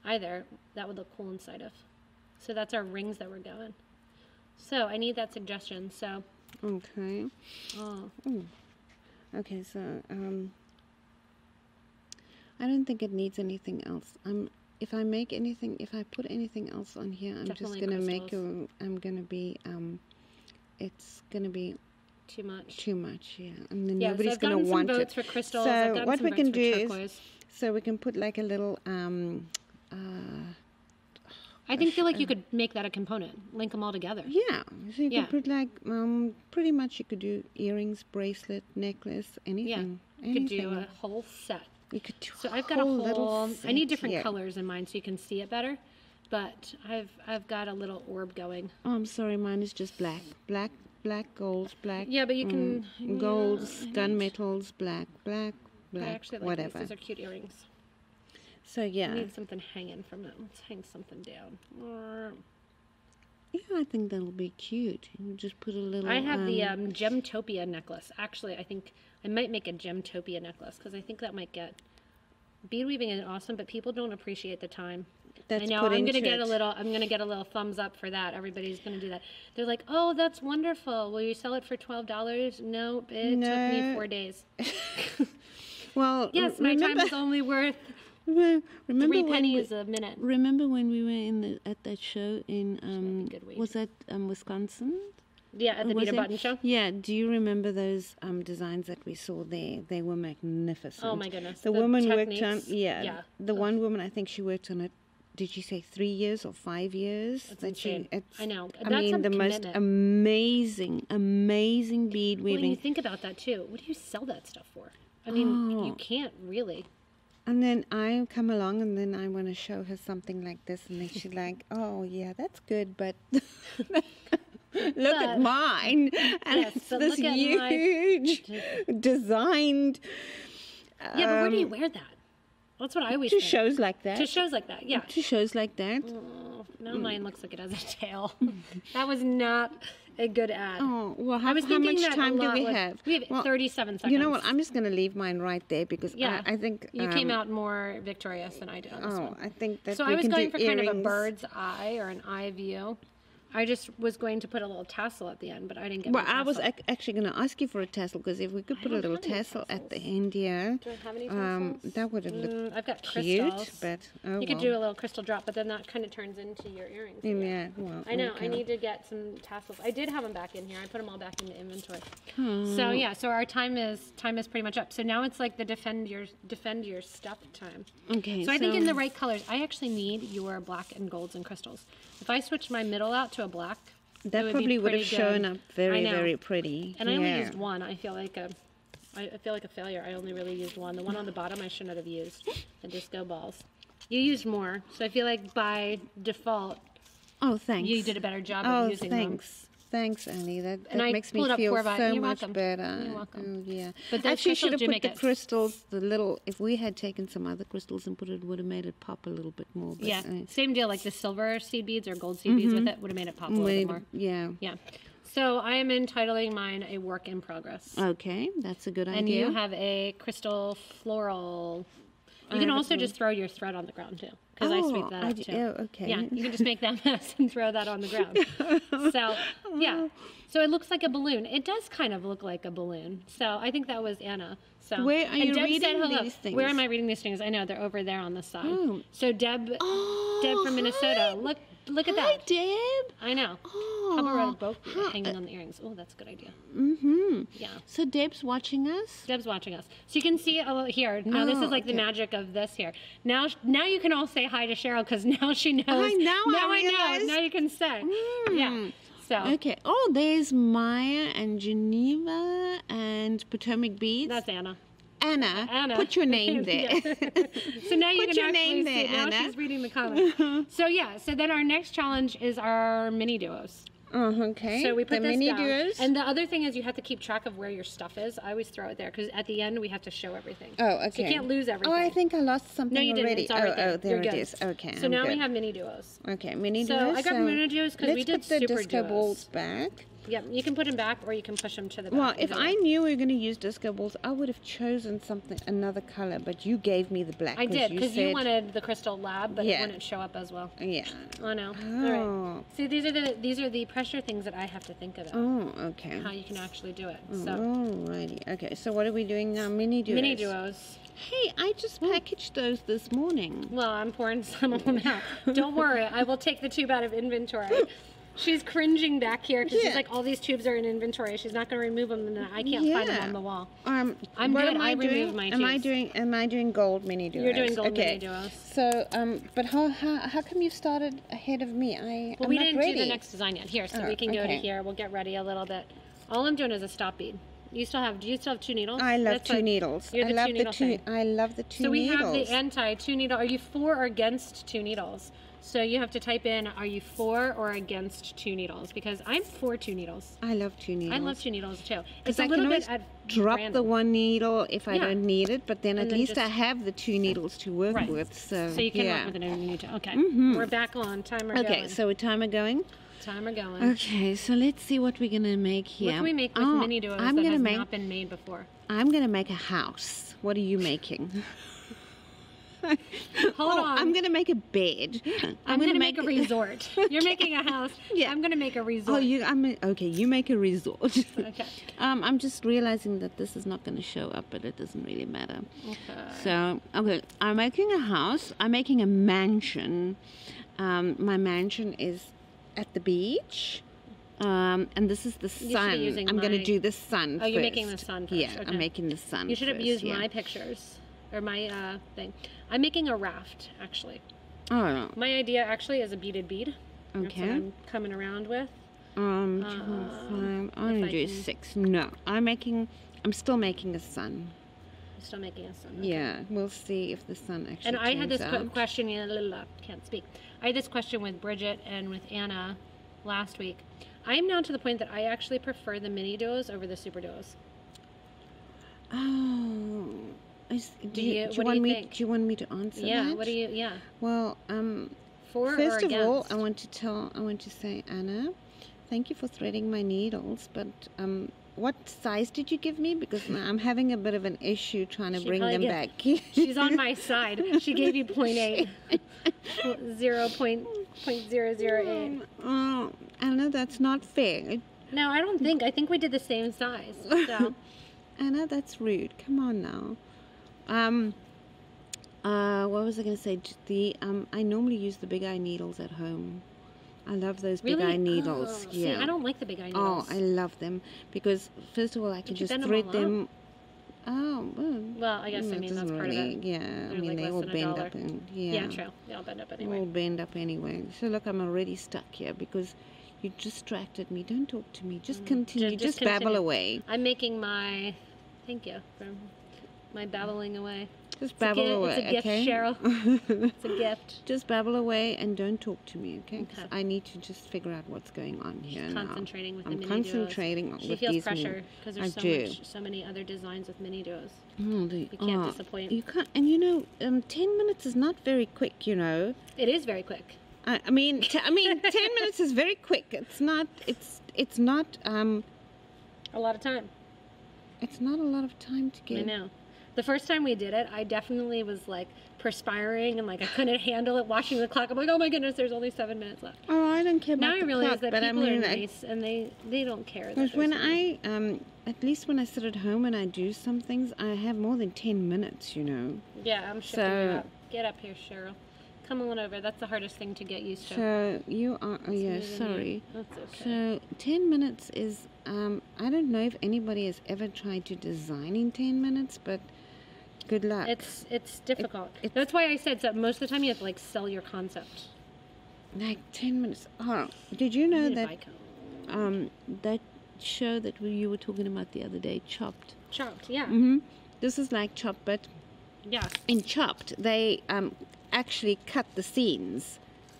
S1: either. That would look cool inside of. So that's our rings that we're going. So I need that suggestion. So.
S2: Okay.
S1: Oh.
S2: Ooh. Okay. So I don't think it needs anything else. If I put anything else on here, I'm
S1: Definitely
S2: just gonna
S1: crystals.
S2: it's gonna be
S1: Too much.
S2: too much, yeah, and then
S1: Yeah,
S2: nobody's
S1: so I've
S2: gonna
S1: gotten
S2: want
S1: some votes
S2: it.
S1: for crystals.
S2: So
S1: I've gotten
S2: what
S1: some
S2: we
S1: votes
S2: can
S1: for
S2: do is,
S1: turquoise.
S2: so we can put like a little
S1: I feel like you could make that a component, link them all together.
S2: yeah. So you
S1: Yeah.
S2: could put like pretty much you could do earrings, bracelet, necklace, anything.
S1: You could do
S2: anything.
S1: a whole set.
S2: You could do
S1: So I've got a
S2: little
S1: whole. I need
S2: set
S1: different
S2: here.
S1: colors in mine so you can see it better. But I've got a little orb going.
S2: Oh, I'm sorry, mine is just black, golds, black.
S1: Yeah, but you can
S2: golds,
S1: yeah,
S2: gunmetals, black,
S1: I actually like
S2: whatever.
S1: these. These are cute earrings.
S2: So
S1: I
S2: yeah,
S1: need something hanging from them. Let's hang something down.
S2: yeah, I think that'll be cute. You just put a little.
S1: I have the Gemtopia necklace. Actually, I think I might make a Gemtopia necklace because I think that might get. Bead weaving is awesome, but people don't appreciate the time.
S2: That's
S1: I know.
S2: put
S1: I'm
S2: into
S1: gonna get
S2: it.
S1: I'm gonna get a little thumbs up for that. Everybody's gonna do that. They're like, "Oh, that's wonderful. Will you sell it for $12?" Nope. It took me 4 days.
S2: Well,
S1: Yes, my time is only worth
S2: remember
S1: 3
S2: when
S1: pennies a minute.
S2: Remember when we were at that show in
S1: might be good weed.
S2: was that Wisconsin?
S1: Yeah, at the
S2: Was
S1: Beat a
S2: it?
S1: Button show.
S2: Yeah. Do you remember those designs that we saw there? They were magnificent.
S1: Oh my goodness.
S2: The woman worked on
S1: techniques.
S2: yeah. The one woman, I think she worked on it. Did she say 3 years or 5 years?
S1: That's insane. I know.
S2: I
S1: That's
S2: mean,
S1: some
S2: the most
S1: commitment.
S2: amazing bead
S1: When you
S2: weaving.
S1: think about that too, what do you sell that stuff for? I mean, you
S2: Oh.
S1: can't really.
S2: And then I come along and then I want to show her something like this. And then she's like, oh, yeah, that's good. But look at mine. And
S1: Yes,
S2: it's
S1: but
S2: this
S1: look at my-
S2: huge designed.
S1: Yeah, but where do you wear that? That's what I always
S2: To
S1: think.
S2: shows like that.
S1: To shows like that, yeah.
S2: To shows like that.
S1: Oh, now mine looks like it has a tail. That was not a good ad.
S2: Oh, well,
S1: I
S2: how
S1: was thinking
S2: much
S1: that a
S2: time do
S1: lot
S2: we
S1: was-
S2: have?
S1: We have
S2: Well,
S1: 37 seconds.
S2: You know what? I'm just going to leave mine right there because
S1: Yeah.
S2: I think...
S1: You came out more victorious than I did on this one.
S2: I think that
S1: So
S2: we
S1: I was
S2: can
S1: going
S2: do
S1: for kind of a
S2: earrings.
S1: bird's eye or an eye view. I just was going to put a little tassel at the end, but I didn't get
S2: Well,
S1: my
S2: I was
S1: tassel.
S2: actually going to ask you for a tassel because if we could put a
S1: don't
S2: little
S1: have any
S2: tassel at the
S1: tassels.
S2: end here,
S1: Do I have any tassels?
S2: that would have looked
S1: I've got
S2: cute.
S1: crystals.
S2: But oh
S1: You could
S2: well.
S1: do a little crystal drop, but then that kind of turns into your earrings.
S2: Yeah, well,
S1: I know.
S2: okay.
S1: I need to get some tassels. I did have them back in here. I put them all back into inventory.
S2: Hmm.
S1: So yeah. So our time is pretty much up. So now it's like the defend your stuff time.
S2: Okay,
S1: So I think in the right colors, I actually need your black and golds and crystals. If I switch my middle out to a black,
S2: that
S1: it
S2: probably would have
S1: pretty
S2: shown
S1: good.
S2: up
S1: I
S2: very,
S1: know.
S2: very pretty.
S1: And I only
S2: Yeah.
S1: used one. I feel like a failure. I only really used one. The one on the bottom I shouldn't have used. The disco balls. You used more, so I feel like by default
S2: Oh, thanks.
S1: you did a better job
S2: Oh,
S1: of using
S2: thanks. thanks, Annie. That
S1: I
S2: makes me
S1: pulled up
S2: feel
S1: 4 by.
S2: so
S1: You're
S2: much
S1: welcome.
S2: better.
S1: You're welcome.
S2: Oh, yeah.
S1: But those
S2: Actually, should
S1: crystals
S2: have
S1: do
S2: put
S1: make
S2: the
S1: it-
S2: crystals, the little. If we had taken some other crystals and put it, would have made it pop a little bit more. But,
S1: Yeah, same deal. Like the silver seed beads or gold seed beads with it would have made it pop a little bit more.
S2: Yeah.
S1: Yeah. So I am entitling mine a work in progress.
S2: Okay, that's a good
S1: And
S2: idea.
S1: you have a crystal floral. You can also just throw your thread on the ground too, because I sweep that up too.
S2: Oh, okay.
S1: Yeah, you can just make that mess and throw that on the ground. So, yeah. So it looks like a balloon. It does kind of look like a balloon. So I think that was Anna. So
S2: Where are
S1: and
S2: you
S1: Deb
S2: reading
S1: said hello.
S2: these things?
S1: Where am I reading these things? I know they're over there on the side.
S2: Oh.
S1: So Deb from Minnesota. Look at
S2: Hi,
S1: that.
S2: Deb.
S1: I know.
S2: Oh.
S1: How about a boat hanging on the earrings? Oh, that's a good idea.
S2: Mm-hmm.
S1: Yeah.
S2: So Deb's watching us?
S1: Deb's watching us. So you can see here. Now this is like the magic of this here. Now you can all say hi to Sheryl because now she knows.
S2: I know,
S1: Now
S2: I
S1: I know.
S2: realize.
S1: Now you can say. Yeah. So
S2: Okay. Oh, there's Maya and Geneva and Potomac Beads.
S1: that's Anna.
S2: Anna. Put your name there.
S1: Yeah. So now you
S2: Put
S1: can
S2: your
S1: actually
S2: name
S1: see.
S2: there,
S1: Now
S2: Anna.
S1: she's reading the comments. So yeah. So then our next challenge is our mini duos.
S2: Okay.
S1: So we put
S2: the
S1: this
S2: mini
S1: down.
S2: duos.
S1: And the other thing is you have to keep track of where your stuff is. I always throw it there because at the end we have to show everything.
S2: Oh, okay.
S1: So you can't lose everything.
S2: Oh, I think I lost something
S1: No, you didn't.
S2: already.
S1: It's all right there.
S2: Oh, there
S1: You're
S2: it
S1: good.
S2: is. Okay.
S1: So
S2: I'm
S1: now we
S2: good.
S1: have mini duos.
S2: Okay, mini
S1: So
S2: duos.
S1: I got mini duos because we did
S2: let's put the
S1: super
S2: disco
S1: duos.
S2: balls back.
S1: Yep, you can put them back or you can push them to the back.
S2: Well, if
S1: either
S2: I
S1: way.
S2: knew we were going to use disco balls, I would have chosen another color. But you gave me the black.
S1: I did because you
S2: said-
S1: wanted the crystal lab, but
S2: Yeah.
S1: it wouldn't show up as well.
S2: Yeah.
S1: I know.
S2: Oh.
S1: All right. See, these are the pressure things that I have to think about.
S2: Oh, okay.
S1: How you can actually do it. So
S2: Alrighty. Okay, so what are we doing now? Mini duos.
S1: mini duos.
S2: Hey, I just packaged those this morning.
S1: Well, I'm pouring some of them out. Don't worry, I will take the tube out of inventory. She's cringing back here because she's
S2: Yeah.
S1: like, all these tubes are in inventory. She's not going to remove them, and then I can't find them on the wall.
S2: I'm
S1: I'm
S2: what
S1: good.
S2: Am
S1: I
S2: doing?
S1: removed my
S2: Am I
S1: tubes.
S2: doing gold mini duos?
S1: You're doing gold
S2: okay.
S1: mini duos.
S2: So, but how come you started ahead of me?
S1: Well,
S2: I'm
S1: we
S2: not
S1: didn't
S2: ready.
S1: do the next design yet. Here, so
S2: Oh,
S1: we can go to
S2: okay.
S1: here. We'll get ready a little bit. All I'm doing is a stop bead. Do you still have 2 needles?
S2: I love
S1: That's
S2: two
S1: like-
S2: needles.
S1: You're
S2: I
S1: the
S2: love
S1: 2
S2: the
S1: needle
S2: two.
S1: thing.
S2: I love the two
S1: So we
S2: needles.
S1: have the anti-2 needle. Are you for or against 2 needles? So you have to type in, are you for or against 2 needles? Because I'm for 2 needles.
S2: I love 2 needles.
S1: I love 2 needles too.
S2: Because
S1: It's a
S2: I
S1: little
S2: can
S1: bit
S2: always
S1: at
S2: drop the
S1: random.
S2: one needle if I
S1: Yeah.
S2: don't need it, but then
S1: And
S2: at
S1: then
S2: least
S1: just-
S2: I have the 2 needles to work
S1: Right.
S2: with. So
S1: So you can
S2: yeah.
S1: work with it if you need to. Okay.
S2: Mhm.
S1: We're back on. Timer
S2: Okay,
S1: going.
S2: so timer going.
S1: Timer going.
S2: Okay, so let's see what we're gonna make here.
S1: What can we make with mini duos
S2: I'm
S1: that
S2: gonna
S1: has
S2: make.
S1: not been made before?
S2: I'm gonna make a house. What are you making?
S1: Hold on.
S2: I'm gonna make a bed.
S1: I'm gonna make a resort. You're making a house.
S2: Yeah.
S1: I'm gonna make a resort.
S2: Okay. You make a resort.
S1: Okay.
S2: I'm just realizing that this is not gonna show up, but it doesn't really matter.
S1: Okay.
S2: So okay, I'm making a house. I'm making a mansion. My mansion is at the beach. And this is the
S1: should be
S2: sun.
S1: using
S2: I'm gonna
S1: my-
S2: do the sun.
S1: Oh, you're
S2: first.
S1: making the sun first.
S2: Yeah,
S1: Okay.
S2: I'm making the sun.
S1: You should have
S2: first,
S1: used
S2: yeah.
S1: my pictures or my thing. I'm making a raft actually.
S2: Oh,
S1: My idea actually is a beaded bead. That's
S2: okay.
S1: what I'm coming around with.
S2: 2, 5. I'm gonna
S1: I
S2: do
S1: can-
S2: 6. No, I'm still making a sun.
S1: I'm still making a sun. Okay.
S2: Yeah, we'll see if the sun actually.
S1: And I had this
S2: turns out.
S1: question. Can't speak. I had this question with Bridget and with Anna last week. I am now to the point that I actually prefer the mini duos over the super duos.
S2: Oh. Do
S1: what do
S2: you
S1: you
S2: want me?
S1: think?
S2: Do you want me to answer
S1: Yeah.
S2: that?
S1: What do you? Yeah.
S2: Well,
S1: For
S2: first
S1: or
S2: of
S1: against?
S2: all, I want to say, Anna, thank you for threading my needles, but what size did you give me? Because now I'm having a bit of an issue trying to
S1: She
S2: bring
S1: probably
S2: them back.
S1: She's on my side. She gave you 0.8. 0.008.
S2: Oh, Anna, that's not fair.
S1: No, I don't think. I think we did the same size. So
S2: Anna, that's rude. Come on now. What was I going to say? I normally use the big eye needles at home. I love those big
S1: really,
S2: eye needles.
S1: Oh,
S2: Yeah.
S1: See, I don't like the big eye
S2: Oh,
S1: needles.
S2: I love them because first of all, I can
S1: Did you
S2: just
S1: bend them
S2: thread
S1: all
S2: them. Oh, well.
S1: Well, I guess
S2: it
S1: I mean that's
S2: doesn't
S1: part of
S2: really-
S1: it.
S2: Yeah, I
S1: They're
S2: mean
S1: like
S2: they
S1: less
S2: all
S1: than
S2: bend
S1: $1.
S2: up and
S1: Yeah, true. They all bend up anyway.
S2: all bend up anyway. So look, I'm already stuck here because you distracted me. Don't talk to me. Just continue. Just babble
S1: continue.
S2: away.
S1: I'm making my. Thank you for my babbling away.
S2: Just babble away,
S1: It's a gift,
S2: okay?
S1: Cheryl. It's a gift.
S2: Just babble away and don't talk to me, okay? 'Cause
S1: Okay.
S2: I need to just figure out what's going on here now.
S1: Concentrating with
S2: I'm
S1: the MiniDuos.
S2: concentrating with
S1: She feels
S2: these
S1: pressure because there's so many other designs with MiniDuos.
S2: Oh,
S1: You can't disappoint.
S2: You can't, and you know, 10 minutes is not very quick, you know.
S1: It is very quick.
S2: I mean, 10 minutes is very quick. It's not.
S1: A lot of time.
S2: It's not a lot of time to get.
S1: I know. The first time we did it, I definitely was like perspiring and like I couldn't handle it. Watching the clock, I'm like, oh my goodness, there's only 7 minutes left.
S2: Oh, I don't care about
S1: Now I
S2: the
S1: realize
S2: clock,
S1: that
S2: but
S1: people
S2: I mean,
S1: are nice and they don't care. That
S2: Because when
S1: there's
S2: at least when I sit at home and I do some things, I have more than 10 minutes, you know.
S1: yeah, I'm shifting it up. Get up here, Cheryl. Come on over. That's the hardest thing to get used to.
S2: So you are, oh yeah,
S1: Smoother than
S2: sorry.
S1: me. That's okay.
S2: So 10 minutes is, I don't know if anybody has ever tried to design in 10 minutes, but good luck.
S1: It's difficult. That's why I said so. Most of the time you have to like sell your concept.
S2: Like 10 minutes. Oh, did you know
S1: Need a
S2: that,
S1: bike.
S2: that show that you were talking about the other day, Chopped?
S1: Chopped, yeah.
S2: This is like Chopped, but
S1: Yeah.
S2: in Chopped, they actually cut the scenes.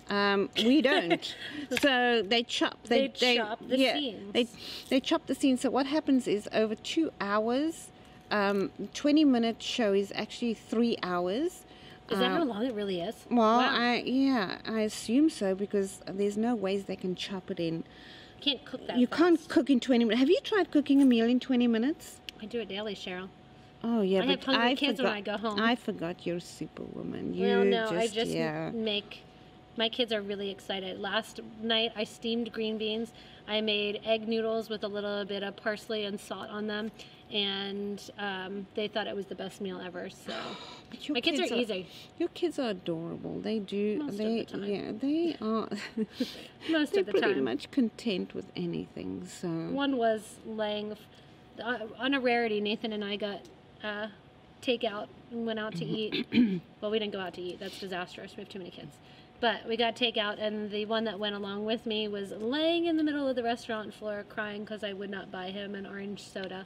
S2: We don't. So they chop.
S1: They chop the scenes.
S2: They chop the scenes. So what happens is over 2 hours, 20-minute show is actually 3 hours.
S1: Is that how long it really is?
S2: Well,
S1: Wow.
S2: I assume so because there's no ways they can chop it in.
S1: You can't cook that
S2: You
S1: fast.
S2: can't cook in 20 minutes. Have you tried cooking a meal in 20 minutes?
S1: I do it daily, Cheryl.
S2: Oh yeah,
S1: I
S2: but
S1: have hungry kids when I go home.
S2: I forgot you're Superwoman. You
S1: Well, no, I
S2: just
S1: just
S2: yeah.
S1: make. My kids are really excited. Last night I steamed green beans. I made egg noodles with a little bit of parsley and salt on them, and they thought it was the best meal ever. So
S2: But your
S1: my kids are easy.
S2: Your kids are adorable. They do.
S1: Most of
S2: they
S1: the time.
S2: yeah. They are.
S1: Most
S2: they're
S1: of the
S2: pretty
S1: time.
S2: much content with anything. So.
S1: One was laying on a rarity. Nathan and I got takeout and went out to eat. Well, we didn't go out to eat. That's disastrous. We have too many kids. But we got takeout, and the one that went along with me was laying in the middle of the restaurant floor crying because I would not buy him an orange soda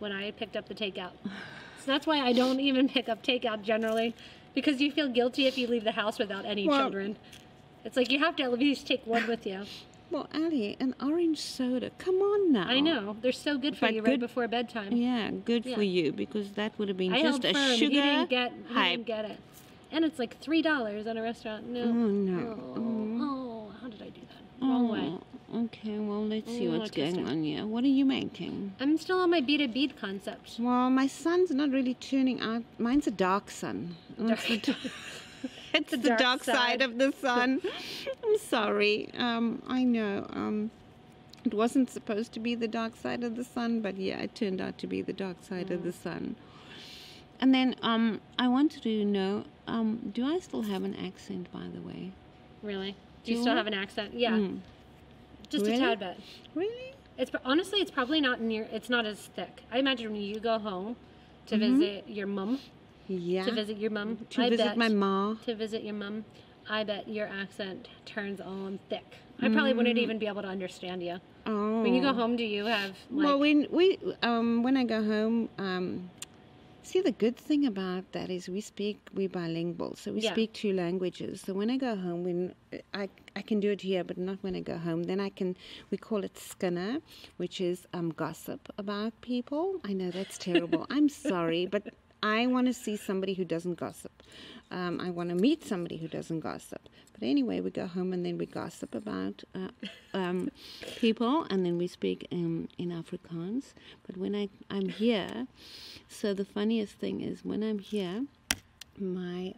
S1: when I picked up the takeout. So that's why I don't even pick up takeout generally, because you feel guilty if you leave the house without any children. It's like you have to at least take one with you.
S2: Well, Allie, an orange soda. Come on now.
S1: I know. They're so good for
S2: But
S1: you right
S2: good-
S1: before bedtime.
S2: Yeah, good
S1: Yeah.
S2: for you because that would have been
S1: I
S2: just
S1: held
S2: a
S1: firm.
S2: sugar
S1: He didn't
S2: hype.
S1: get it. And it's like $3 at a restaurant. No.
S2: Oh no.
S1: Oh, how did I do that? Wrong way.
S2: Okay, well, let's see
S1: Oh,
S2: what's
S1: interesting.
S2: going on here. What are you making?
S1: I'm still on my bead a bead concept.
S2: Well, my sun's not really turning out. Mine's a dark sun. It's the dark side of the sun. I'm sorry. I know. It wasn't supposed to be the dark side of the sun, but yeah, it turned out to be the dark side of the sun. And then I wanted to know, do I still have an accent, by the way?
S1: Really? Do you
S2: Do
S1: still
S2: I?
S1: have an accent? Yeah. Just
S2: Really?
S1: a tad bit.
S2: Really?
S1: Honestly, it's probably not near. It's not as thick. I imagine when you go home to visit your mum.
S2: Yeah.
S1: To visit your mum.
S2: To
S1: I
S2: visit
S1: bet,
S2: my ma.
S1: To visit your mum. I bet your accent turns on thick. I probably wouldn't even be able to understand you.
S2: Oh.
S1: When you go home, do you have like?
S2: Well, when I go home, see, the good thing about that is we're bilingual, so we
S1: Yeah.
S2: speak 2 languages. So when I go home, I can do it here, but not when I go home. Then we call it skinner, which is gossip about people. I know that's terrible. I'm sorry, but I want to see somebody who doesn't gossip. I want to meet somebody who doesn't gossip. But anyway, we go home and then we gossip about people, and then we speak in Afrikaans. But when I'm here, so the funniest thing is when I'm here, my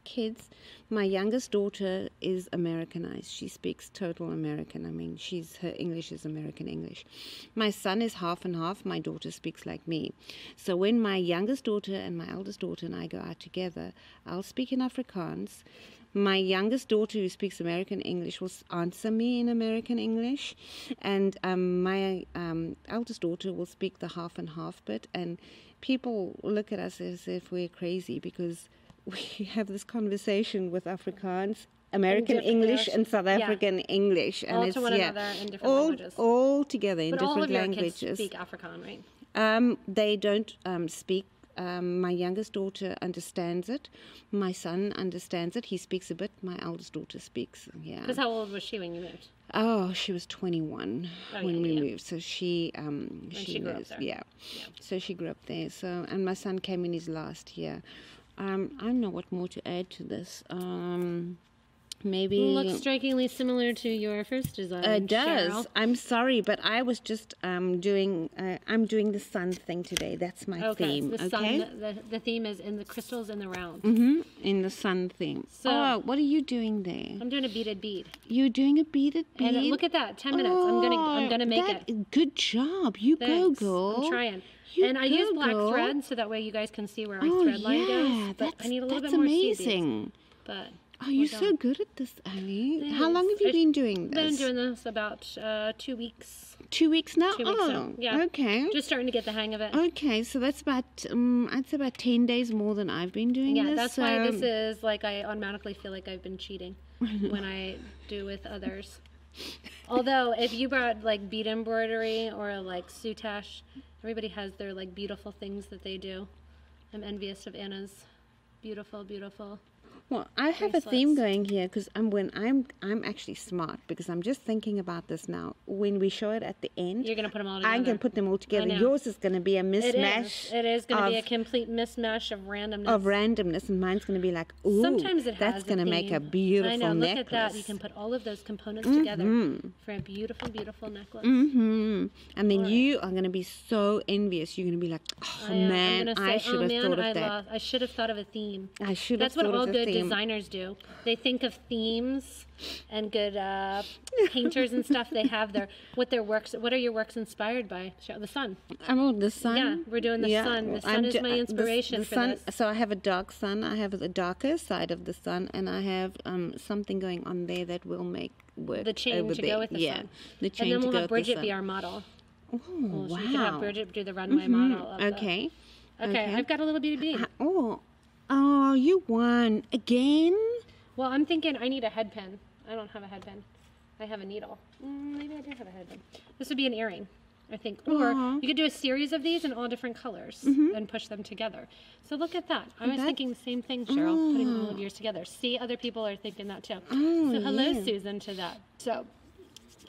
S2: kids, my youngest daughter is Americanized. She speaks total American. I mean, her English is American English. My son is half and half. My daughter speaks like me. So when my youngest daughter and my eldest daughter and I go out together, I'll speak in Afrikaans. My youngest daughter, who speaks American English, will answer me in American English, and my eldest daughter will speak the half and half bit, and people look at us as if we're crazy because we have this conversation with Afrikaans, American English, and South African English, and
S1: all
S2: it's
S1: to one another in different languages.
S2: all together in
S1: But all
S2: different
S1: of your
S2: languages.
S1: kids speak Afrikaan, right?
S2: They don't speak my youngest daughter understands it. My son understands it. He speaks a bit. My eldest daughter speaks. Yeah.
S1: Because how old was she when you moved?
S2: Oh, she was 21 when we moved. So she
S1: grew up there.
S2: Yeah. So she grew up there. So, and my son came in his last year. I don't know what more to add to this. Maybe
S1: looks strikingly similar to your first design.
S2: It does.
S1: Sheryl.
S2: I'm sorry, but I was just doing. I'm doing the sun thing today. That's my theme.
S1: The sun. The theme is in the crystals in the round.
S2: In the sun theme.
S1: So,
S2: what are you doing there?
S1: I'm doing a beaded bead.
S2: You're doing a beaded bead.
S1: And look at that. 10 minutes. I'm gonna make it.
S2: Good job. You
S1: Thanks.
S2: go, girl.
S1: I'm trying.
S2: You
S1: I use black thread so that way you guys can see where our thread line goes. But I need a little bit more
S2: amazing.
S1: But
S2: oh, you're so good at this, Allie.
S1: Thanks.
S2: How long have you been doing this?
S1: I've been doing this about 2 weeks.
S2: 2 weeks now?
S1: 2 weeks now. Yeah.
S2: Okay.
S1: Just starting to get the hang of it.
S2: Okay, so that's about, I'd say about 10 days more than I've been doing this.
S1: Yeah, that's why this is like I automatically feel like I've been cheating when I do with others. Although, if you brought like bead embroidery or like soutache, everybody has their like beautiful things that they do. I'm envious of Anna's beautiful, beautiful.
S2: Well, I have a theme going here because I'm actually smart because I'm just thinking about this now. When we show it at the end,
S1: you're gonna put them all together.
S2: I'm gonna put them all together. Yours is gonna be a mismatch.
S1: It is gonna be a complete mismatch of randomness.
S2: And mine's gonna be like, ooh,
S1: sometimes it has
S2: that's gonna make a beautiful
S1: necklace. I know.
S2: necklace.
S1: Look at that. You can put all of those components together for a beautiful, beautiful necklace.
S2: And then you are gonna be so envious. You're gonna be like, oh man, I should have thought of that.
S1: I should have thought of a theme.
S2: I should have
S1: That's what
S2: thought
S1: all
S2: of a
S1: good
S2: theme.
S1: designers do. They think of themes, and good painters and stuff. They have what are your works inspired by? The sun.
S2: Oh, the sun.
S1: Yeah, we're doing the sun. The sun is my inspiration
S2: the
S1: for
S2: sun,
S1: this.
S2: So I have a dark sun. I have the darker side of the sun, and I have something going on there that will make work.
S1: The chain
S2: over
S1: to
S2: there.
S1: go with the sun.
S2: The chain
S1: and then
S2: to
S1: we'll
S2: go
S1: have
S2: with
S1: Bridget
S2: the
S1: be
S2: sun.
S1: our model.
S2: Oh, wow.
S1: So we can have Bridget do the runway model. Of
S2: okay.
S1: Okay, I've got a little beaded bead.
S2: Oh, you won again.
S1: Well, I'm thinking I need a head pin. I don't have a head pin. I have a needle. Maybe I do have a head pin. This would be an earring, I think. Or you could do a series of these in all different colors and push them together. So look at that. I was thinking the same thing, Sheryl, putting all of yours together. See, other people are thinking that too. So hello, Susan, to that. So,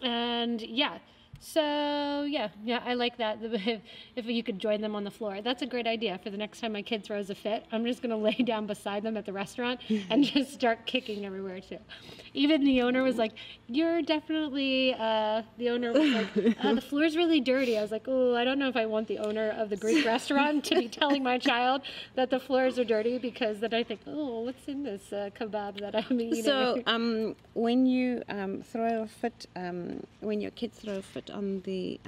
S1: and yeah. So, yeah, I like that. If you could join them on the floor. That's a great idea. For the next time my kid throws a fit, I'm just going to lay down beside them at the restaurant and just start kicking everywhere, too. Even the owner was like, you're definitely, the owner was like, the floor's really dirty. I was like, oh, I don't know if I want the owner of the Greek restaurant to be telling my child that the floors are dirty, because then I think, oh, what's in this kebab that I'm eating?
S2: So, when you throw a fit, when your kids throw a fit on the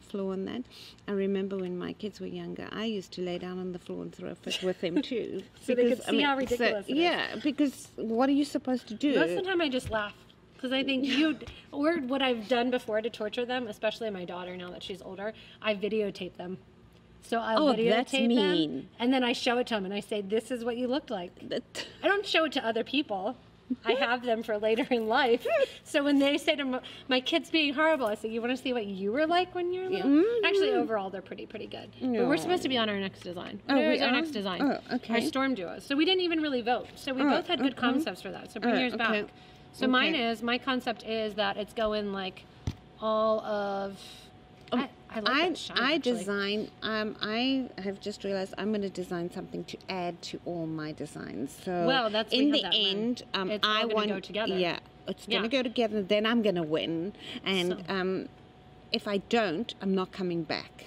S2: floor and that, I remember when my kids were younger, I used to lay down on the floor and throw a fit with them too.
S1: So they could see how ridiculous it is.
S2: Yeah, because what are you supposed to do?
S1: Most of the time I just laugh. Because I think or what I've done before to torture them, especially my daughter now that she's older, I videotape them. So I'll videotape them, and then I show it to them, and I say, this is what you looked like. I don't show it to other people. I have them for later in life. So when they say to my kids being horrible, I say, you want to see what you were like when you were little? Actually, overall, they're pretty good. No. But we're supposed to be on our next design. Where's our next design?
S2: Oh, okay.
S1: Our StormDuos. So we didn't even really vote. So we both had good concepts for that. So bring yours back. So my concept is that it's going like all of...
S2: I design. I have just realized I'm going to design something to add to all my designs. So
S1: that's
S2: in the end,
S1: it's all going to go together.
S2: Yeah, it's going to go together. Then I'm going to win, and if I don't, I'm not coming back.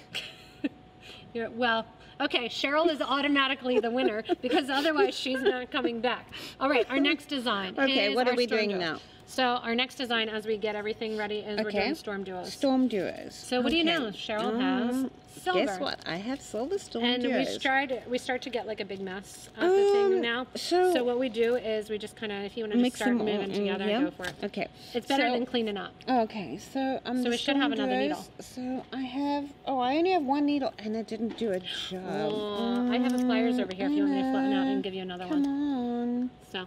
S1: Okay, Sheryl is automatically the winner because otherwise she's not coming back. All right, our next design.
S2: Okay, what are we doing now?
S1: So our next design, as we get everything ready, is we're doing StormDuos.
S2: StormDuos.
S1: So what do you know? Cheryl has silver.
S2: Guess what? I have silver
S1: and
S2: StormDuos.
S1: we start to get like a big mess of the thing now. So what we do is we just kind of, if you want to just start moving together, go for it.
S2: Okay.
S1: It's better than cleaning up.
S2: Okay. So
S1: we should have another needle.
S2: So I only have one needle, and it didn't do a job.
S1: I have a pliers over here if you want me to flatten out and give you another one.
S2: Come on.
S1: So.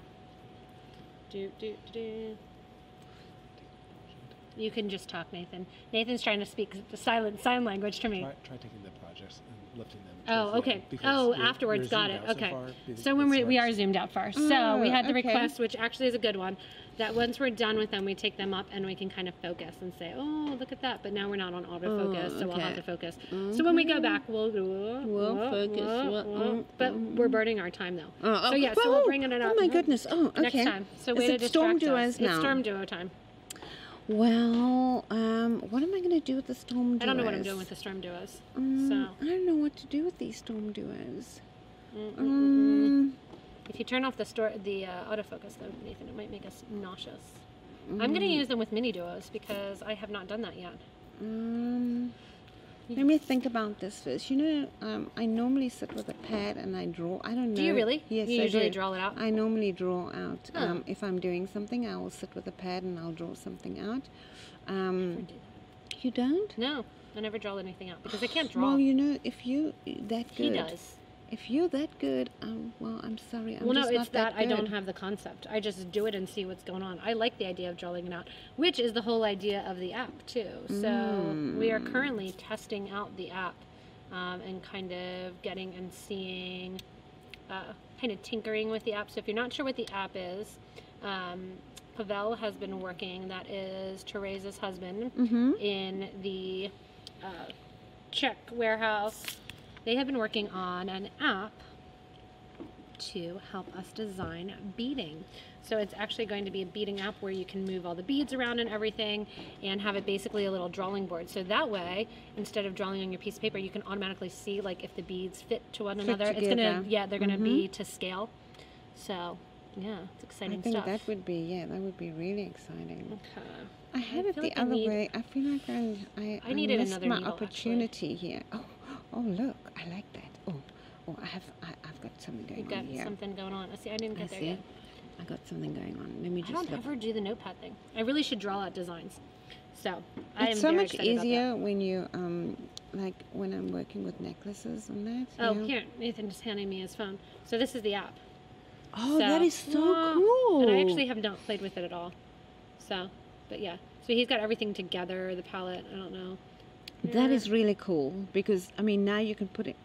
S1: You can just talk, Nathan. Nathan's trying to speak the sign language to me.
S3: Try taking the projects and lifting them.
S1: Oh, okay. Afterwards, got it. Okay. So when we are zoomed out far. So we had the request, which actually is a good one, that once we're done with them, we take them up and we can kind of focus and say, oh, look at that. But now we're not on autofocus, so we'll have to focus. So when we go back, we'll focus. But we're burning our time, though. So yeah, so we'll bring it up.
S2: Oh, my goodness. Oh, okay.
S1: Next time. So way to distract us.
S2: Now?
S1: It's StormDuo time.
S2: Well, what am I going to do with the StormDuos?
S1: I don't know what I'm doing with the StormDuos. So
S2: I don't know what to do with these StormDuos.
S1: If you turn off the autofocus, though, Nathan, it might make us nauseous. I'm going to use them with MiniDuos because I have not done that yet.
S2: Let me think about this first. You know, I normally sit with a pad and I draw. I don't know.
S1: Do you really?
S2: Yes,
S1: you
S2: I
S1: usually
S2: do.
S1: draw it out?
S2: I normally draw out. If I'm doing something, I will sit with a pad and I'll draw something out. You don't?
S1: No, I never draw anything out because I can't draw.
S2: Well, you know, if you that good.
S1: He does.
S2: If you're that good, well, I'm sorry. I'm
S1: well, no,
S2: just
S1: it's
S2: not
S1: that I
S2: good.
S1: don't have the concept. I just do it and see what's going on. I like the idea of drawing it out, which is the whole idea of the app, too. So we are currently testing out the app and kind of getting and seeing, kind of tinkering with the app. So if you're not sure what the app is, Pavel has been working, that is Teresa's husband, in the Czech warehouse. They have been working on an app to help us design beading. So it's actually going to be a beading app where you can move all the beads around and everything and have it basically a little drawing board. So that way, instead of drawing on your piece of paper, you can automatically see like if the beads fit to one another. It's gonna, they're gonna be to scale. So yeah, it's exciting stuff.
S2: I think that would be, that would be really exciting.
S1: Okay.
S2: I had it the other way. I feel like I
S1: needed
S2: missed
S1: another
S2: my
S1: needle,
S2: opportunity here. Oh, look, I like that. Oh, I've got something going on here.
S1: You've got something going on. See, I didn't get there yet.
S2: I got something going on. Let me just
S1: I don't ever do the notepad thing. I really should draw out designs. So I am
S2: it's so
S1: very
S2: much
S1: excited
S2: easier
S1: about that.
S2: when you like when I'm working with necklaces and that.
S1: Oh, here, Nathan just handing me his phone. So this is the app.
S2: Oh, that is so cool.
S1: And I actually have not played with it at all. So, but yeah. So he's got everything together, the palette, I don't know.
S2: That is really cool because, I mean, now you can put it,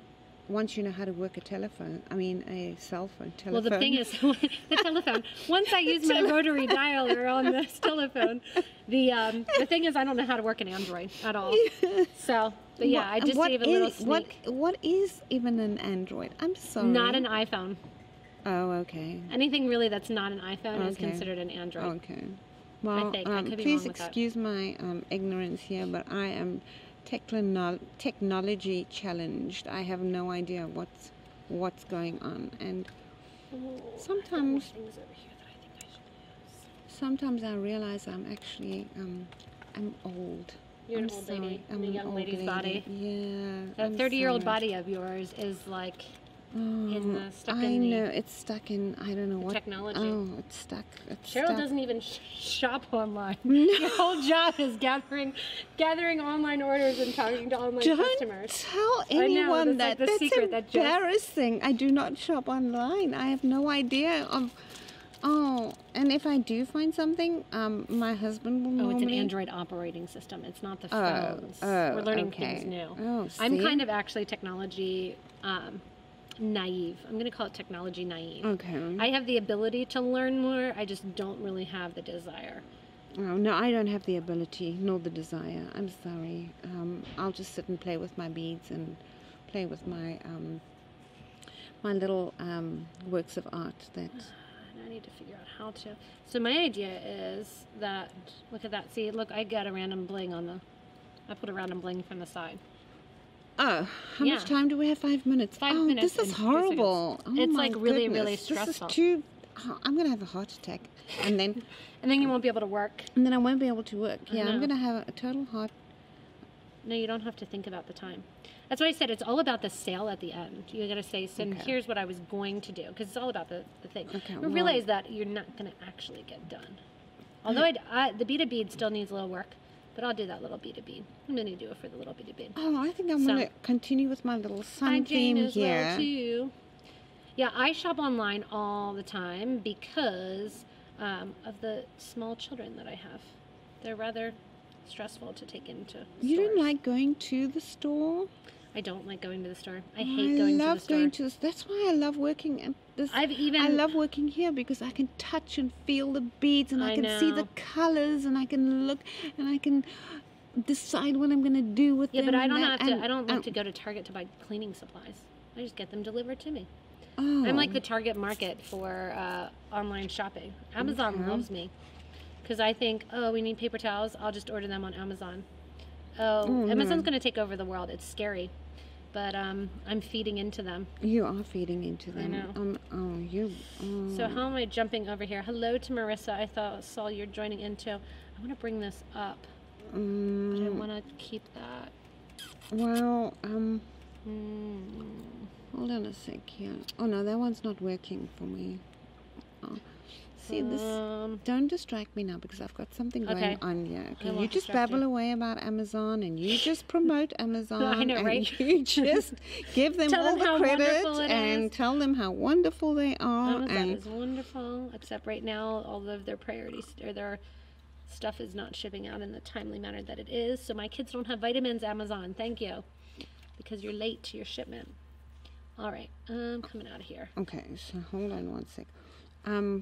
S2: once you know how to work a telephone, a cell phone, telephone.
S1: Well, the thing is, the telephone, once I use my rotary dialer on this telephone, the thing is I don't know how to work an Android at all. So, but yeah, I just gave a little sneak.
S2: What is even an Android? I'm sorry.
S1: Not an iPhone.
S2: Oh, okay.
S1: Anything really that's not an iPhone is considered an Android.
S2: Okay. Well,
S1: I think. I could be
S2: please
S1: wrong with
S2: excuse my ignorance here, but I am technology challenged. I have no idea what's going on, and sometimes
S1: things over here that I think I should use.
S2: Sometimes I realize I'm actually I'm old.
S1: You're an old lady in a young lady's body.
S2: Yeah.
S1: That 30-year-old body of yours is like stuck in
S2: I know it's stuck in I don't know what
S1: technology.
S2: Oh, it's stuck.
S1: Cheryl doesn't even shop online. Your whole job is gathering online orders and talking to online customers.
S2: Don't tell anyone that.
S1: Like the secret
S2: that's embarrassing. I do not shop online. I have no idea of. Oh, and if I do find something, my husband will normally...
S1: it's an Android operating system. It's not the phones. We're learning things new.
S2: Oh, see?
S1: I'm kind of actually technology naive. I'm going to call it technology naive.
S2: Okay.
S1: I have the ability to learn more. I just don't really have the desire.
S2: Oh, no, I don't have the ability nor the desire. I'm sorry. I'll just sit and play with my beads and play with my my little works of art that...
S1: I need to figure out how to. So my idea is that, look at that. See, look, I got a random bling on the, I put a random bling from the side.
S2: Oh, how much time do we have? 5 minutes.
S1: 5 minutes.
S2: This is horrible. Oh,
S1: it's
S2: my
S1: like really,
S2: goodness.
S1: really stressful.
S2: This is too, I'm going to have a heart attack. And then...
S1: and then you won't be able to work.
S2: And then I won't be able to work. Yeah, I'm going to have a total heart...
S1: No, you don't have to think about the time. That's why I said it's all about the sale at the end. You got to say, so here's what I was going to do, because it's all about the thing. Okay, but realize that you're not going to actually get done. Although the bead of bead still needs a little work, but I'll do that little bead of bead. I'm going to do it for the little bead of bead.
S2: Oh, I think I'm going to continue with my little sun theme here.
S1: Well too. Yeah, I shop online all the time because of the small children that I have. They're rather stressful to take into
S2: You don't
S1: stores.
S2: like going to the store?
S1: I don't like going to the store. I hate going to the
S2: I love
S1: store.
S2: going to this. That's why I love working at this.
S1: I've even-
S2: I love working here because I can touch and feel the beads, and I can see the
S1: know.
S2: colors, and I can look, and I can decide what I'm going to do with
S1: Yeah,
S2: them.
S1: but I don't
S2: and
S1: have
S2: that-
S1: to.
S2: and-
S1: I don't like
S2: and-
S1: to go to Target to buy cleaning supplies. I just get them delivered to me.
S2: Oh.
S1: I'm like the Target market for online shopping. Amazon
S2: Okay.
S1: loves me because I think, oh, we need paper towels. I'll just order them on Amazon. Oh, Amazon's going to take over the world. It's scary, but I'm feeding into them.
S2: You are feeding into them.
S1: know. So how am I jumping over here? Hello to Marissa. I saw you're joining in too. I want to bring this up, but I want to keep that.
S2: Well, hold on a sec here. Oh no, that one's not working for me. Oh. See this? Don't distract me now because I've got something going
S1: Okay.
S2: on here.
S1: I
S2: Okay,
S1: won't
S2: you just
S1: distract
S2: babble
S1: you.
S2: away about Amazon, and you just promote Amazon.
S1: I know,
S2: and
S1: right?
S2: You just give them
S1: Tell
S2: all
S1: them how
S2: the credit
S1: wonderful it
S2: and
S1: is.
S2: tell them how wonderful they are.
S1: Amazon
S2: and
S1: is wonderful, except right now all of their priorities or their stuff is not shipping out in the timely manner that it is. So my kids don't have vitamins, Amazon. Thank you. Because you're late to your shipment. All right, I'm coming out of here.
S2: okay, so hold on one sec.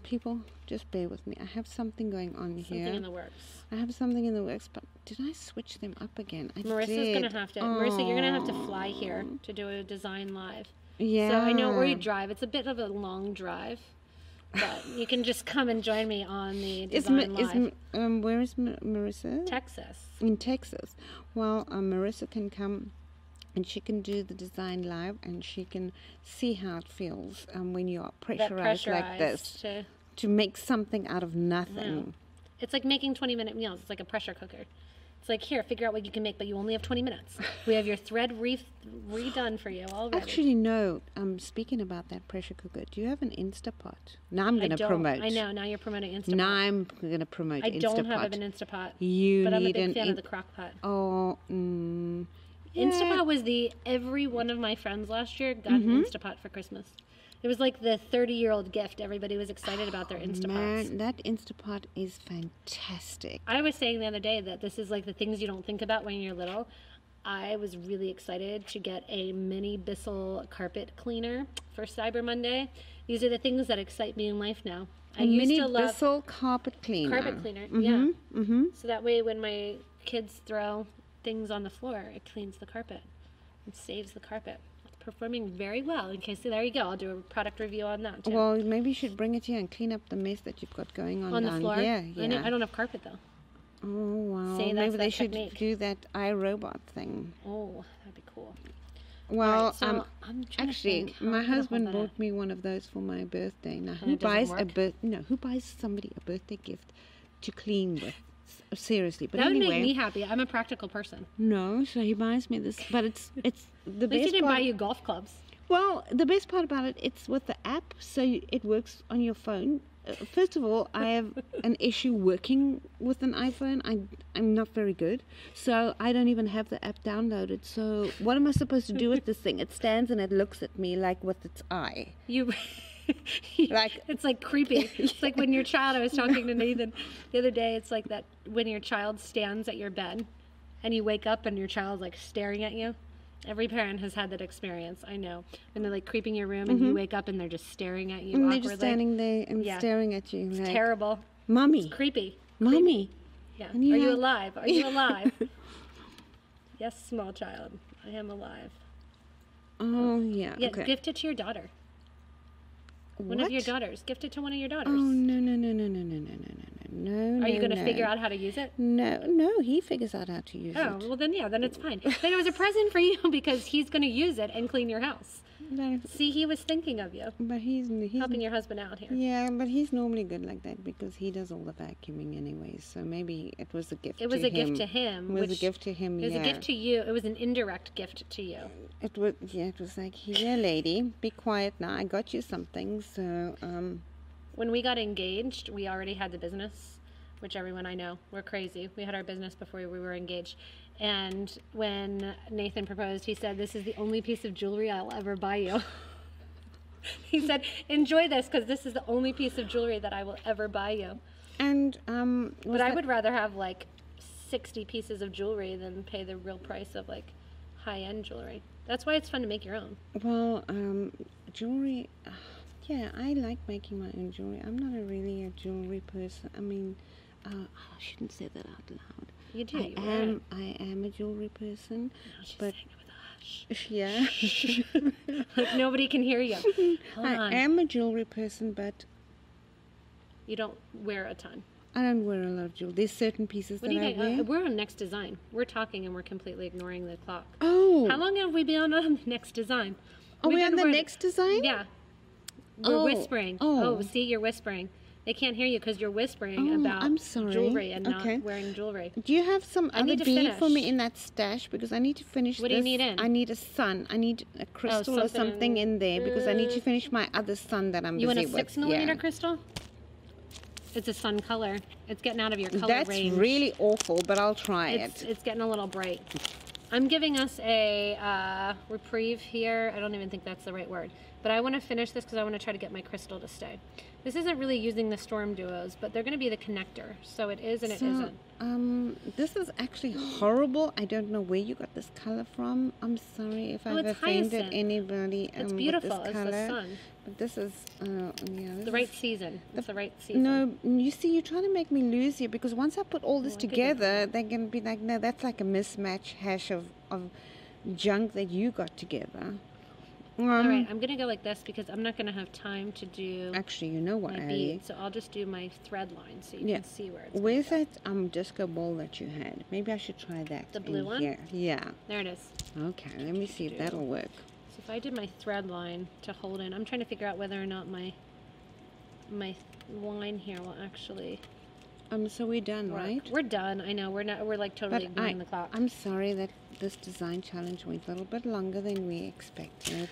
S2: People, just bear with me. I have something going on
S1: Something
S2: here.
S1: in the works.
S2: I have something in the works, but did I switch them up again? I
S1: Marissa's
S2: did.
S1: gonna have to. Marissa, you're gonna have to fly here to do a design live.
S2: Yeah.
S1: So I know where you drive. It's a bit of a long drive, but you can just come and join me on the design live.
S2: Where is Marissa?
S1: Texas.
S2: In Texas. Well, Marissa can come and she can do the design live, and she can see how it feels when you are pressurized like this to make something out of nothing.
S1: It's like making 20-minute meals. It's like a pressure cooker. It's like, here, figure out what you can make, but you only have 20 minutes. We have your thread redone for you already.
S2: Actually, no. Speaking about that pressure cooker, do you have an Instapot? Now I'm going to promote.
S1: I know. Now you're promoting Instapot.
S2: Now I'm going to promote
S1: I
S2: Instapot.
S1: don't have an Instapot.
S2: You
S1: but I'm a
S2: need
S1: big
S2: an
S1: fan of the crock pot.
S2: Oh,
S1: Instapot was every one of my friends last year got an Instapot for Christmas. It was like the 30-year-old gift. Everybody was excited about their Instapots.
S2: Man, that Instapot is fantastic.
S1: I was saying the other day that this is like the things you don't think about when you're little. I was really excited to get a mini Bissell carpet cleaner for Cyber Monday. These are the things that excite me in life now. I used
S2: mini
S1: to love
S2: Bissell carpet cleaner.
S1: carpet cleaner. Yeah. So that way when my kids throw things on the floor, it cleans the carpet and saves the carpet. It's performing very well. In case, there you go. I'll do a product review on that too.
S2: Well, maybe you should bring it here and clean up the mess that you've got going on
S1: the
S2: down
S1: floor.
S2: here. Yeah.
S1: I don't have carpet though.
S2: Oh wow.
S1: See, that's
S2: maybe
S1: that
S2: they should
S1: technique.
S2: do that iRobot thing.
S1: Oh, that'd be cool.
S2: Well,
S1: Right, so I'm trying to
S2: actually,
S1: think, how
S2: my
S1: I'm gonna
S2: husband
S1: hold that
S2: bought me one of those for my birthday. Now,
S1: And
S2: who
S1: it doesn't
S2: buys
S1: work?
S2: who buys somebody a birthday gift to clean with? Seriously, but
S1: That would
S2: anyway,
S1: make me happy. I'm a practical person.
S2: no. So he buys me this, but it's the
S1: At least he
S2: best
S1: didn't
S2: part.
S1: buy you golf clubs.
S2: Well, the best part about it, it's with the app, so it works on your phone. First of all, I have an issue working with an iPhone. I'm not very good, so I don't even have the app downloaded. So what am I supposed to do with this thing? It stands and it looks at me like with its eye.
S1: You,
S2: Like-
S1: it's like creepy. It's like when your child. I was talking to Nathan the other day. It's like that when your child stands at your bed, and you wake up and your child's like staring at you. Every parent has had that experience. I know when they're like creeping your room and you wake up and they're just staring at you
S2: And
S1: awkwardly.
S2: they're just standing there and
S1: Yeah.
S2: staring at you. Like,
S1: Terrible.
S2: Mommy,
S1: Creepy.
S2: mommy.
S1: Yeah.
S2: And you
S1: Are you
S2: have-
S1: alive? Are you alive? Yes, small child. I am alive.
S2: Oh yeah.
S1: Yeah,
S2: Okay.
S1: gift it to your daughter. One of your daughters. Gift it to one of your daughters.
S2: Oh no.
S1: Are you going to figure out how to use it?
S2: No. He figures out how to use
S1: Oh,
S2: it.
S1: well then it's fine. Then it was a present for you because he's going to use it and clean your house. See, he was thinking of you,
S2: But he's
S1: helping your husband out here.
S2: Yeah, but he's normally good like that because he does all the vacuuming anyways. So maybe it was a gift.
S1: It was a gift to him.
S2: It was a
S1: which-
S2: gift to him.
S1: It was
S2: yeah.
S1: a gift to you. It was an indirect gift to you.
S2: It was. Yeah, it was like, here, lady, be quiet now. I got you something. So
S1: When we got engaged, we already had the business, which everyone I know, we're crazy. We had our business before we were engaged. And when Nathan proposed, he said, "This is the only piece of jewelry I'll ever buy you." He said, "Enjoy this because this is the only piece of jewelry that I will ever buy you."
S2: and
S1: But I would rather have like 60 pieces of jewelry than pay the real price of like high-end jewelry. That's why it's fun to make your own.
S2: Well, jewelry, yeah, I like making my own jewelry. I'm not really a jewelry person. I mean, I shouldn't say that out loud.
S1: You do.
S2: I am a jewelry person,
S1: No, she's
S2: but
S1: saying it with a hush.
S2: yeah,
S1: Like nobody can hear you. Hold on.
S2: I am a jewelry person, but
S1: You don't wear a ton.
S2: I don't wear a lot of jewelry. There's certain pieces
S1: What
S2: that
S1: do you
S2: I
S1: think?
S2: wear.
S1: We're on next design. We're talking and we're completely ignoring the clock.
S2: Oh,
S1: How long have we been on the next design?
S2: are we
S1: We've
S2: on
S1: been
S2: the
S1: wor-
S2: next design?
S1: Yeah. We're
S2: Oh,
S1: whispering.
S2: oh.
S1: Oh, see, you're whispering. They can't hear you because you're whispering
S2: Oh,
S1: about
S2: I'm sorry.
S1: jewelry and
S2: Okay.
S1: not wearing jewelry.
S2: Do you have some
S1: I
S2: other
S1: need to
S2: bead for me
S1: finish.
S2: in that stash? Because I need to finish
S1: What do you
S2: this.
S1: need in?
S2: I need a sun. I need a crystal or
S1: something
S2: something in there because I need to
S1: Mm.
S2: finish my other sun that I'm
S1: You want
S2: busy
S1: a
S2: with.
S1: 6mm
S2: Yeah.
S1: crystal? It's a sun color. It's getting out of your color
S2: That's
S1: range.
S2: really awful, but I'll try
S1: It's
S2: it.
S1: it's getting a little bright. I'm giving us a reprieve here. I don't even think that's the right word. But I want to finish this because I want to try to get my crystal to stay. This isn't really using the StormDuos, but they're going to be the connector. So it is and it isn't.
S2: This is actually horrible. I don't know where you got this color from. I'm sorry if I've
S1: it's
S2: offended
S1: hyacinth.
S2: anybody
S1: It's
S2: with
S1: beautiful.
S2: this
S1: It's
S2: color.
S1: the sun.
S2: But this is, yeah. This
S1: The right season. It's the right
S2: is,
S1: season.
S2: no, you see, you're trying to make me lose here because once I put all this
S1: Well, I could
S2: together, they're going to be like, no, that's like a mismatch hash of junk that you got together.
S1: All right, I'm going to go like this because I'm not going to have time to do
S2: Actually, you know what,
S1: my
S2: Allie?
S1: beads. So I'll just do my thread line so you
S2: Yeah.
S1: can see where it's
S2: Where's
S1: gonna
S2: that disco ball that you had? Maybe I should try that.
S1: The blue
S2: in
S1: one?
S2: Here. Yeah.
S1: go. There it is.
S2: Okay, let me see if
S1: Do.
S2: that'll work.
S1: So if I did my thread line to hold in, I'm trying to figure out whether or not my line here will actually
S2: So we're done,
S1: work.
S2: right?
S1: We're done. I know we're not. We're like totally
S2: But
S1: ignoring the clock.
S2: I'm sorry that this design challenge went a little bit longer than we expected.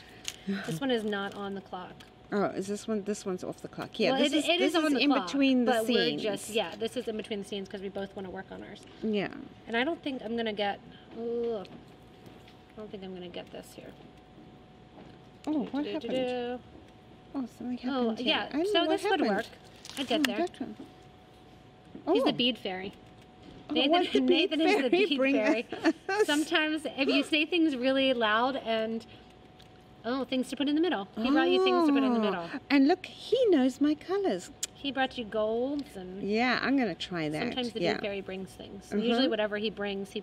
S1: This one is not on the clock.
S2: Oh, is this one? This one's off the clock. Yeah,
S1: well,
S2: this
S1: it
S2: is
S1: on the
S2: in
S1: clock,
S2: between the
S1: but
S2: scenes.
S1: we're just this is in between the scenes because we both want to work on ours.
S2: Yeah.
S1: And I don't think I'm gonna get. Ugh, I don't think I'm gonna get this here.
S2: Oh, what happened?
S1: Do-do-do-do.
S2: Oh, something
S1: Oh
S2: happened. here.
S1: yeah.
S2: I don't know
S1: So
S2: what
S1: this would
S2: happened.
S1: work. I'd get
S2: Oh,
S1: there.
S2: that one.
S1: He's the
S2: Oh.
S1: bead fairy.
S2: Oh,
S1: Nathan,
S2: what's the bead
S1: Nathan is the
S2: fairy
S1: bead
S2: bring
S1: fairy.
S2: us?
S1: Sometimes if you say things really loud and things to put in the middle. He brought you things to put in the middle.
S2: Oh, and look, he knows my colors.
S1: He brought you golds and
S2: Yeah, I'm gonna try that.
S1: sometimes the
S2: yeah.
S1: bead fairy brings things. And usually whatever he brings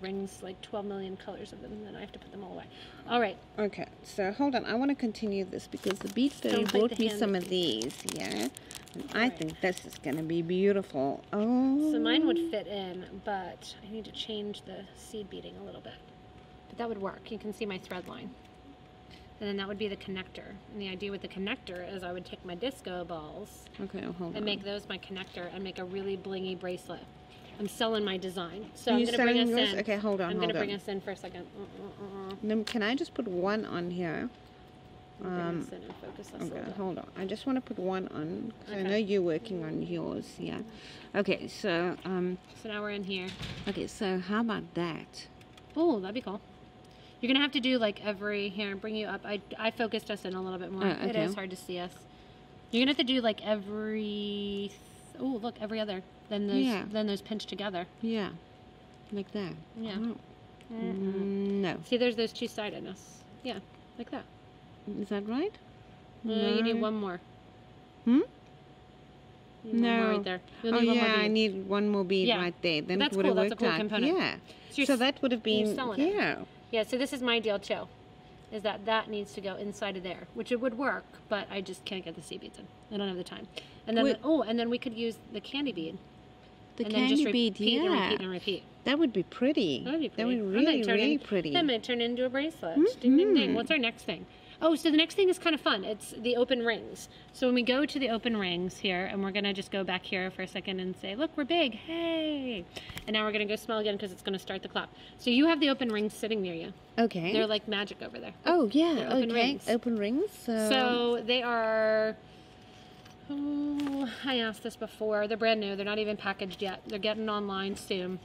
S1: like 12 million colors of them, and then I have to put them all away. All right.
S2: Okay, so hold on. I want to continue this because the bead fairy
S1: Don't bite
S2: brought
S1: the
S2: me
S1: hand
S2: some
S1: that
S2: of these. Yeah, and I
S1: Alright.
S2: think this is gonna be beautiful. Oh.
S1: So mine would fit in, but I need to change the seed beading a little bit. But that would work. You can see my thread line. And then that would be the connector. And the idea with the connector is I would take my disco balls
S2: Okay, hold on.
S1: and make those my connector and make a really blingy bracelet. I'm selling my design. So
S2: Are
S1: I'm
S2: you
S1: going to bring us
S2: selling yours?
S1: in.
S2: Okay, hold on,
S1: I'm going to
S2: hold
S1: bring
S2: on.
S1: us in for a second.
S2: Can I just put one on here?
S1: Bring us in and focus us a
S2: Okay,
S1: little bit.
S2: hold on. I just want to put one on. 'Cause I
S1: Okay.
S2: know you're working on yours. Yeah. Okay, so
S1: So now we're in here.
S2: okay, so how about that?
S1: Oh, that'd be cool. You're going to have to do like every, here, bring you up. I focused us in a little bit more.
S2: Oh,
S1: It
S2: okay.
S1: is hard to see us. You're going to have to do like every, oh, look, every other. Then those pinch together.
S2: Yeah, like that.
S1: Yeah.
S2: Oh.
S1: Mm-mm.
S2: No,
S1: See, there's those two-sidedness. Yeah, like that.
S2: is that right?
S1: You need one more.
S2: Hmm?
S1: You need one more
S2: No.
S1: right there. You'll
S2: Oh
S1: need one more
S2: yeah, I
S1: bead.
S2: need one more bead
S1: Yeah.
S2: right there. Then
S1: That's
S2: it would have
S1: cool, that's a
S2: worked
S1: cool
S2: out.
S1: component.
S2: Yeah.
S1: you're
S2: So
S1: s-
S2: that would have been
S1: selling it.
S2: yeah.
S1: Yeah, so this is my deal too. Is that needs to go inside of there, which it would work, but I just can't get the seed beads in. I don't have the time. And then and then we could use the candy bead.
S2: The
S1: and
S2: candy
S1: then just
S2: bead,
S1: repeat
S2: yeah.
S1: and repeat and repeat.
S2: That would be pretty.
S1: That would be
S2: That
S1: pretty.
S2: would
S1: That might
S2: really,
S1: turn
S2: really
S1: in-
S2: pretty.
S1: That might turn into a bracelet. Ding, ding, ding. What's our next thing? Oh, so the next thing is kind of fun. It's the open rings. So when we go to the open rings here, and we're going to just go back here for a second and say, look, we're big. Hey. And now we're going to go small again because it's going to start the clock. So you have the open rings sitting near you.
S2: Okay.
S1: They're like magic over there.
S2: Oh yeah.
S1: They're open
S2: okay.
S1: rings.
S2: Open rings.
S1: So they are, oh, I asked this before. They're brand new. They're not even packaged yet. They're getting online soon.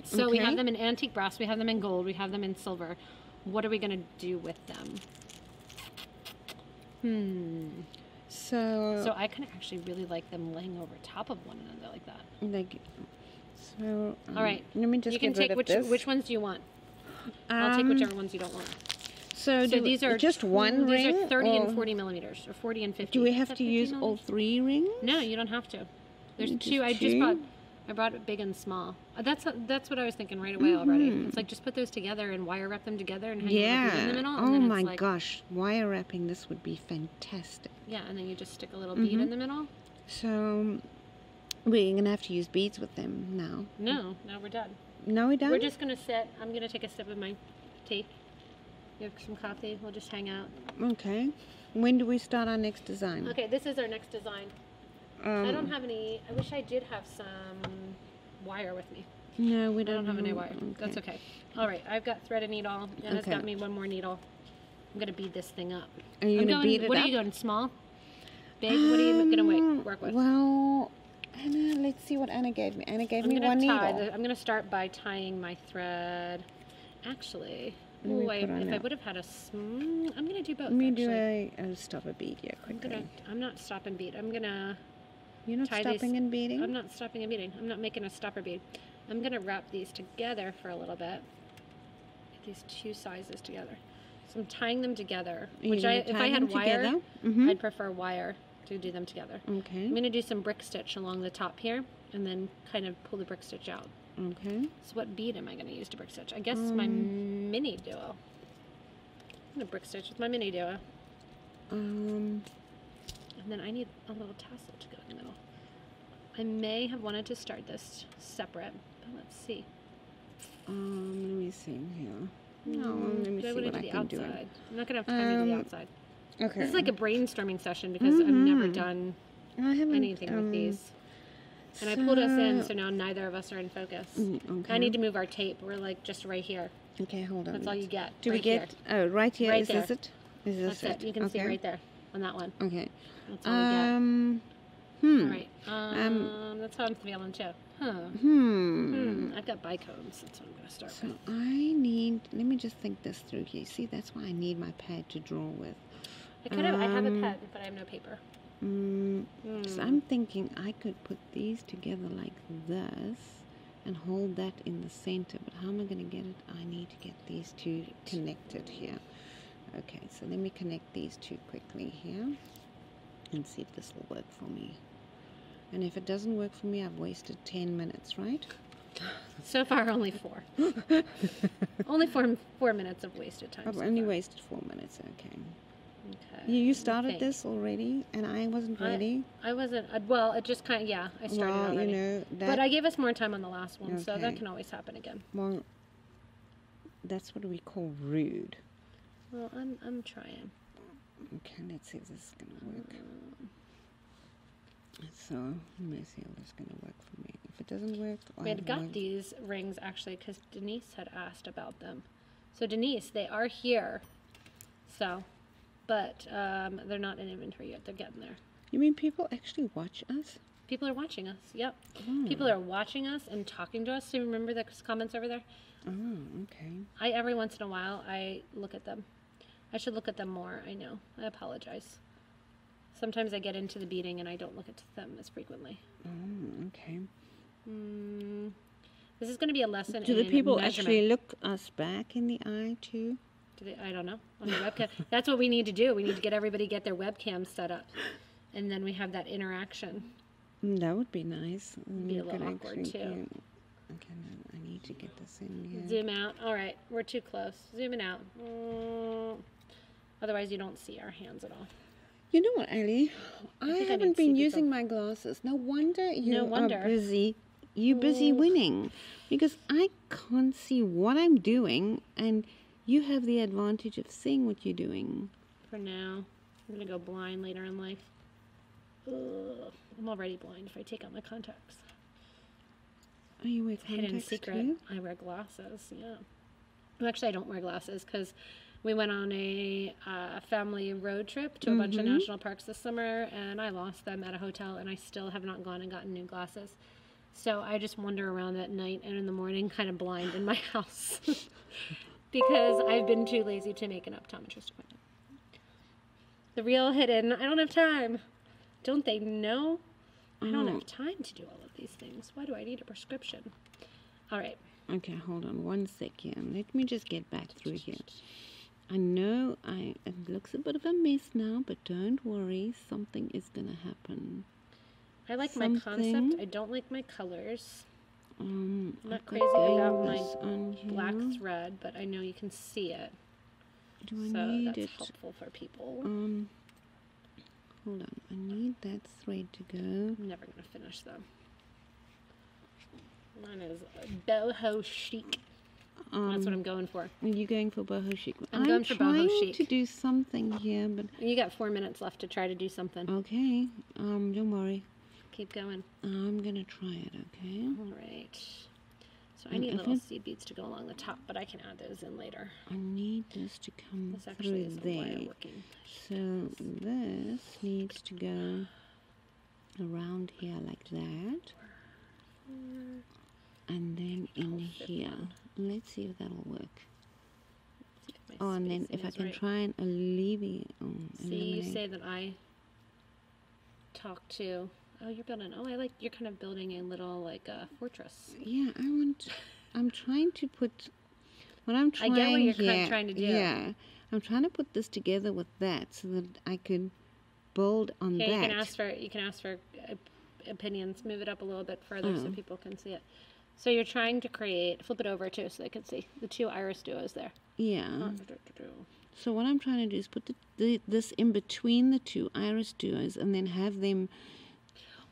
S1: So we
S2: Okay.
S1: have them in antique brass. We have them in gold. We have them in silver. What are we going to do with them?
S2: So
S1: So I kind of actually really like them laying over top of one another like that.
S2: like So,
S1: All right.
S2: let me just
S1: You can
S2: get rid
S1: take
S2: of this.
S1: which ones do you want? I'll take whichever ones you don't want.
S2: So
S1: These are
S2: just one ring?
S1: These are 30
S2: or
S1: and 40 millimeters, or 40 and 50.
S2: do we
S1: Is
S2: have
S1: that
S2: to
S1: 50
S2: use all
S1: millimeters?
S2: 3 rings?
S1: No, you don't have to. There's
S2: Just
S1: two.
S2: two?
S1: I brought it big and small. That's what I was thinking right away already. It's like just put those together and wire wrap them together and hang a little bead in the middle. And
S2: Oh
S1: then
S2: my
S1: it's like,
S2: gosh, wire wrapping this would be fantastic.
S1: yeah, and then you just stick a little bead in the middle.
S2: So we're gonna have to use beads with them now.
S1: No, we're done.
S2: No, we don't.
S1: We're just gonna sit. I'm gonna take a sip of my tea. You have some coffee. We'll just hang out.
S2: Okay. When do we start our next design?
S1: Okay, this is our next design. I don't have any. I wish I did have some wire with me.
S2: No, we
S1: I don't have any
S2: have-
S1: wire. That's okay. All right, I've got thread and needle. Anna's
S2: Okay.
S1: got me one more needle. I'm gonna bead this thing up.
S2: Are you gonna bead it
S1: What
S2: up?
S1: are you going? Small? Big? What are you gonna work with?
S2: Well, Anna, let's see what Anna gave me. Anna gave me one needle.
S1: I'm gonna start by tying my thread. Actually,
S2: What do we
S1: if
S2: put on
S1: I
S2: now?
S1: would have had I'm gonna do both.
S2: Let me
S1: actually.
S2: do a stop a bead here quickly.
S1: I'm not stop and bead. I'm gonna
S2: You're not
S1: tie
S2: stopping
S1: these.
S2: and beading?
S1: I'm not stopping and beading. I'm not making a stopper bead. I'm gonna wrap these together for a little bit. Get these two sizes together. So I'm tying them together.
S2: Are you
S1: Which
S2: gonna
S1: if
S2: tie
S1: I had
S2: them
S1: wire,
S2: together? Mhm.
S1: I'd prefer wire to do them together.
S2: Okay.
S1: I'm going to do some brick stitch along the top here and then kind of pull the brick stitch out.
S2: Okay.
S1: So what bead am I going to use to brick stitch? I guess my MiniDuo. I'm going to brick stitch with my MiniDuo.
S2: Um,
S1: And then I need a little tassel to go in the middle. I may have wanted to start this separate, but let's see.
S2: let me see here. No, let me
S1: Do I
S2: see
S1: want to
S2: what
S1: do
S2: I
S1: the
S2: can do.
S1: outside? I'm not going to have time to do the outside.
S2: Okay.
S1: This is like a brainstorming session because I've never done
S2: I haven't
S1: anything with these. And I pulled us in, so now neither of us are in focus.
S2: Okay.
S1: I need to move our tape. We're like just right here.
S2: Okay, hold on.
S1: That's all you get.
S2: Do we
S1: right
S2: get? Oh, right here.
S1: Right
S2: Is this
S1: there.
S2: it? Is this
S1: That's it. You can see right there on that one.
S2: Okay.
S1: That's all we get. All right. That's how I'm feeling too. I've got bicones. That's what I'm going to start
S2: So
S1: with.
S2: I need. Let me just think this through here. See, that's why I need my pad to draw with.
S1: I have a pen, but I have no paper.
S2: So I'm thinking I could put these together like this and hold that in the center. But how am I going to get it? I need to get these two connected here. Okay, so let me connect these two quickly here and see if this will work for me. And if it doesn't work for me, I've wasted 10 minutes, right?
S1: So far, only 4. Only 4 minutes of wasted time.
S2: I've
S1: so
S2: only
S1: far.
S2: wasted 4 minutes, okay.
S1: Okay.
S2: You started
S1: think.
S2: this already, and I wasn't ready.
S1: I wasn't. Well, it just kind of. Yeah, I started
S2: Well,
S1: already.
S2: you know, that,
S1: But I gave us more time on the last one, so that
S2: Okay.
S1: can always happen again.
S2: well, that's what we call rude.
S1: Well, I'm trying.
S2: Okay, let's see if this is gonna work. So let me see if this is gonna work for me. If it doesn't work,
S1: We had got these rings actually because Denise had asked about them. So Denise, they are here. So, but they're not in inventory yet. They're getting there.
S2: You mean people actually watch us?
S1: People are watching us. Yep. People are watching us and talking to us. So remember the comments over there?
S2: Oh, okay.
S1: Every once in a while I look at them. I should look at them more. I know. I apologize. Sometimes I get into the beading and I don't look at them as frequently.
S2: Oh, okay.
S1: This is going to be a lesson
S2: Do
S1: in
S2: the people
S1: measurement.
S2: actually look us back in the eye too?
S1: Do they, I don't know. On the webcam. That's what we need to do. We need to get everybody get their webcams set up. And then we have that interaction.
S2: That would be nice.
S1: Be a
S2: You
S1: little
S2: could
S1: awkward,
S2: actually
S1: too.
S2: get- Okay, no, I need to get this in here.
S1: Zoom out. All right. We're too close. Zooming out. Otherwise you don't see our hands at all.
S2: You know what, Allie? I
S1: think I
S2: haven't
S1: need
S2: been
S1: CP
S2: using my glasses. No wonder you
S1: No wonder.
S2: are busy. You're busy winning. Because I can't see what I'm doing, and you have the advantage of seeing what you're doing.
S1: For now. I'm going to go blind later in life. Ugh. I'm already blind if I take out my contacts.
S2: Oh, you wear
S1: Hidden
S2: contacts
S1: secret.
S2: too?
S1: I wear glasses, yeah. Well, actually, I don't wear glasses because we went on a family road trip to a bunch of national parks this summer, and I lost them at a hotel, and I still have not gone and gotten new glasses. So I just wander around at night and in the morning kind of blind in my house because I've been too lazy to make an optometrist appointment. The real hidden, I don't have time. Don't they know? I don't have time to do all of these things. Why do I need a prescription? All right.
S2: Okay, hold on 1 second. Let me just get back through here. I know it looks a bit of a mess now, but don't worry. Something is going to happen.
S1: I like my concept. I don't like my colors. I'm not crazy about my black thread, but I know you can see it.
S2: Do I need
S1: that's
S2: it?
S1: helpful for people.
S2: Hold on. I need that thread to go.
S1: I'm never going to finish them. Mine is boho chic. That's what I'm going for.
S2: Are you going for boho chic?
S1: I'm going for boho chic.
S2: I'm trying to do something here, but...
S1: You got 4 minutes left to try to do something.
S2: Okay. Don't worry.
S1: Keep going.
S2: I'm going to try it, okay?
S1: All right. So I need little seed beads to go along the top, but I can add those in later.
S2: I need this to come
S1: through
S2: there. So this needs to go around here like that. And then in here. Let's see if that'll work. Oh, and then if I can try and alleviate.
S1: See, you say that I talk to. Oh, you're building. Oh, you're kind of building a little like a fortress.
S2: Yeah, I'm trying to put. What I'm trying.
S1: I get what you're
S2: here,
S1: trying to do.
S2: Yeah, I'm trying to put this together with that so that I could build on that.
S1: You can ask for opinions. Move it up a little bit further so people can see it. So you're trying to flip it over too so they can see the 2 IrisDuos there.
S2: Yeah. So what I'm trying to do is put this in between the 2 IrisDuos and then have them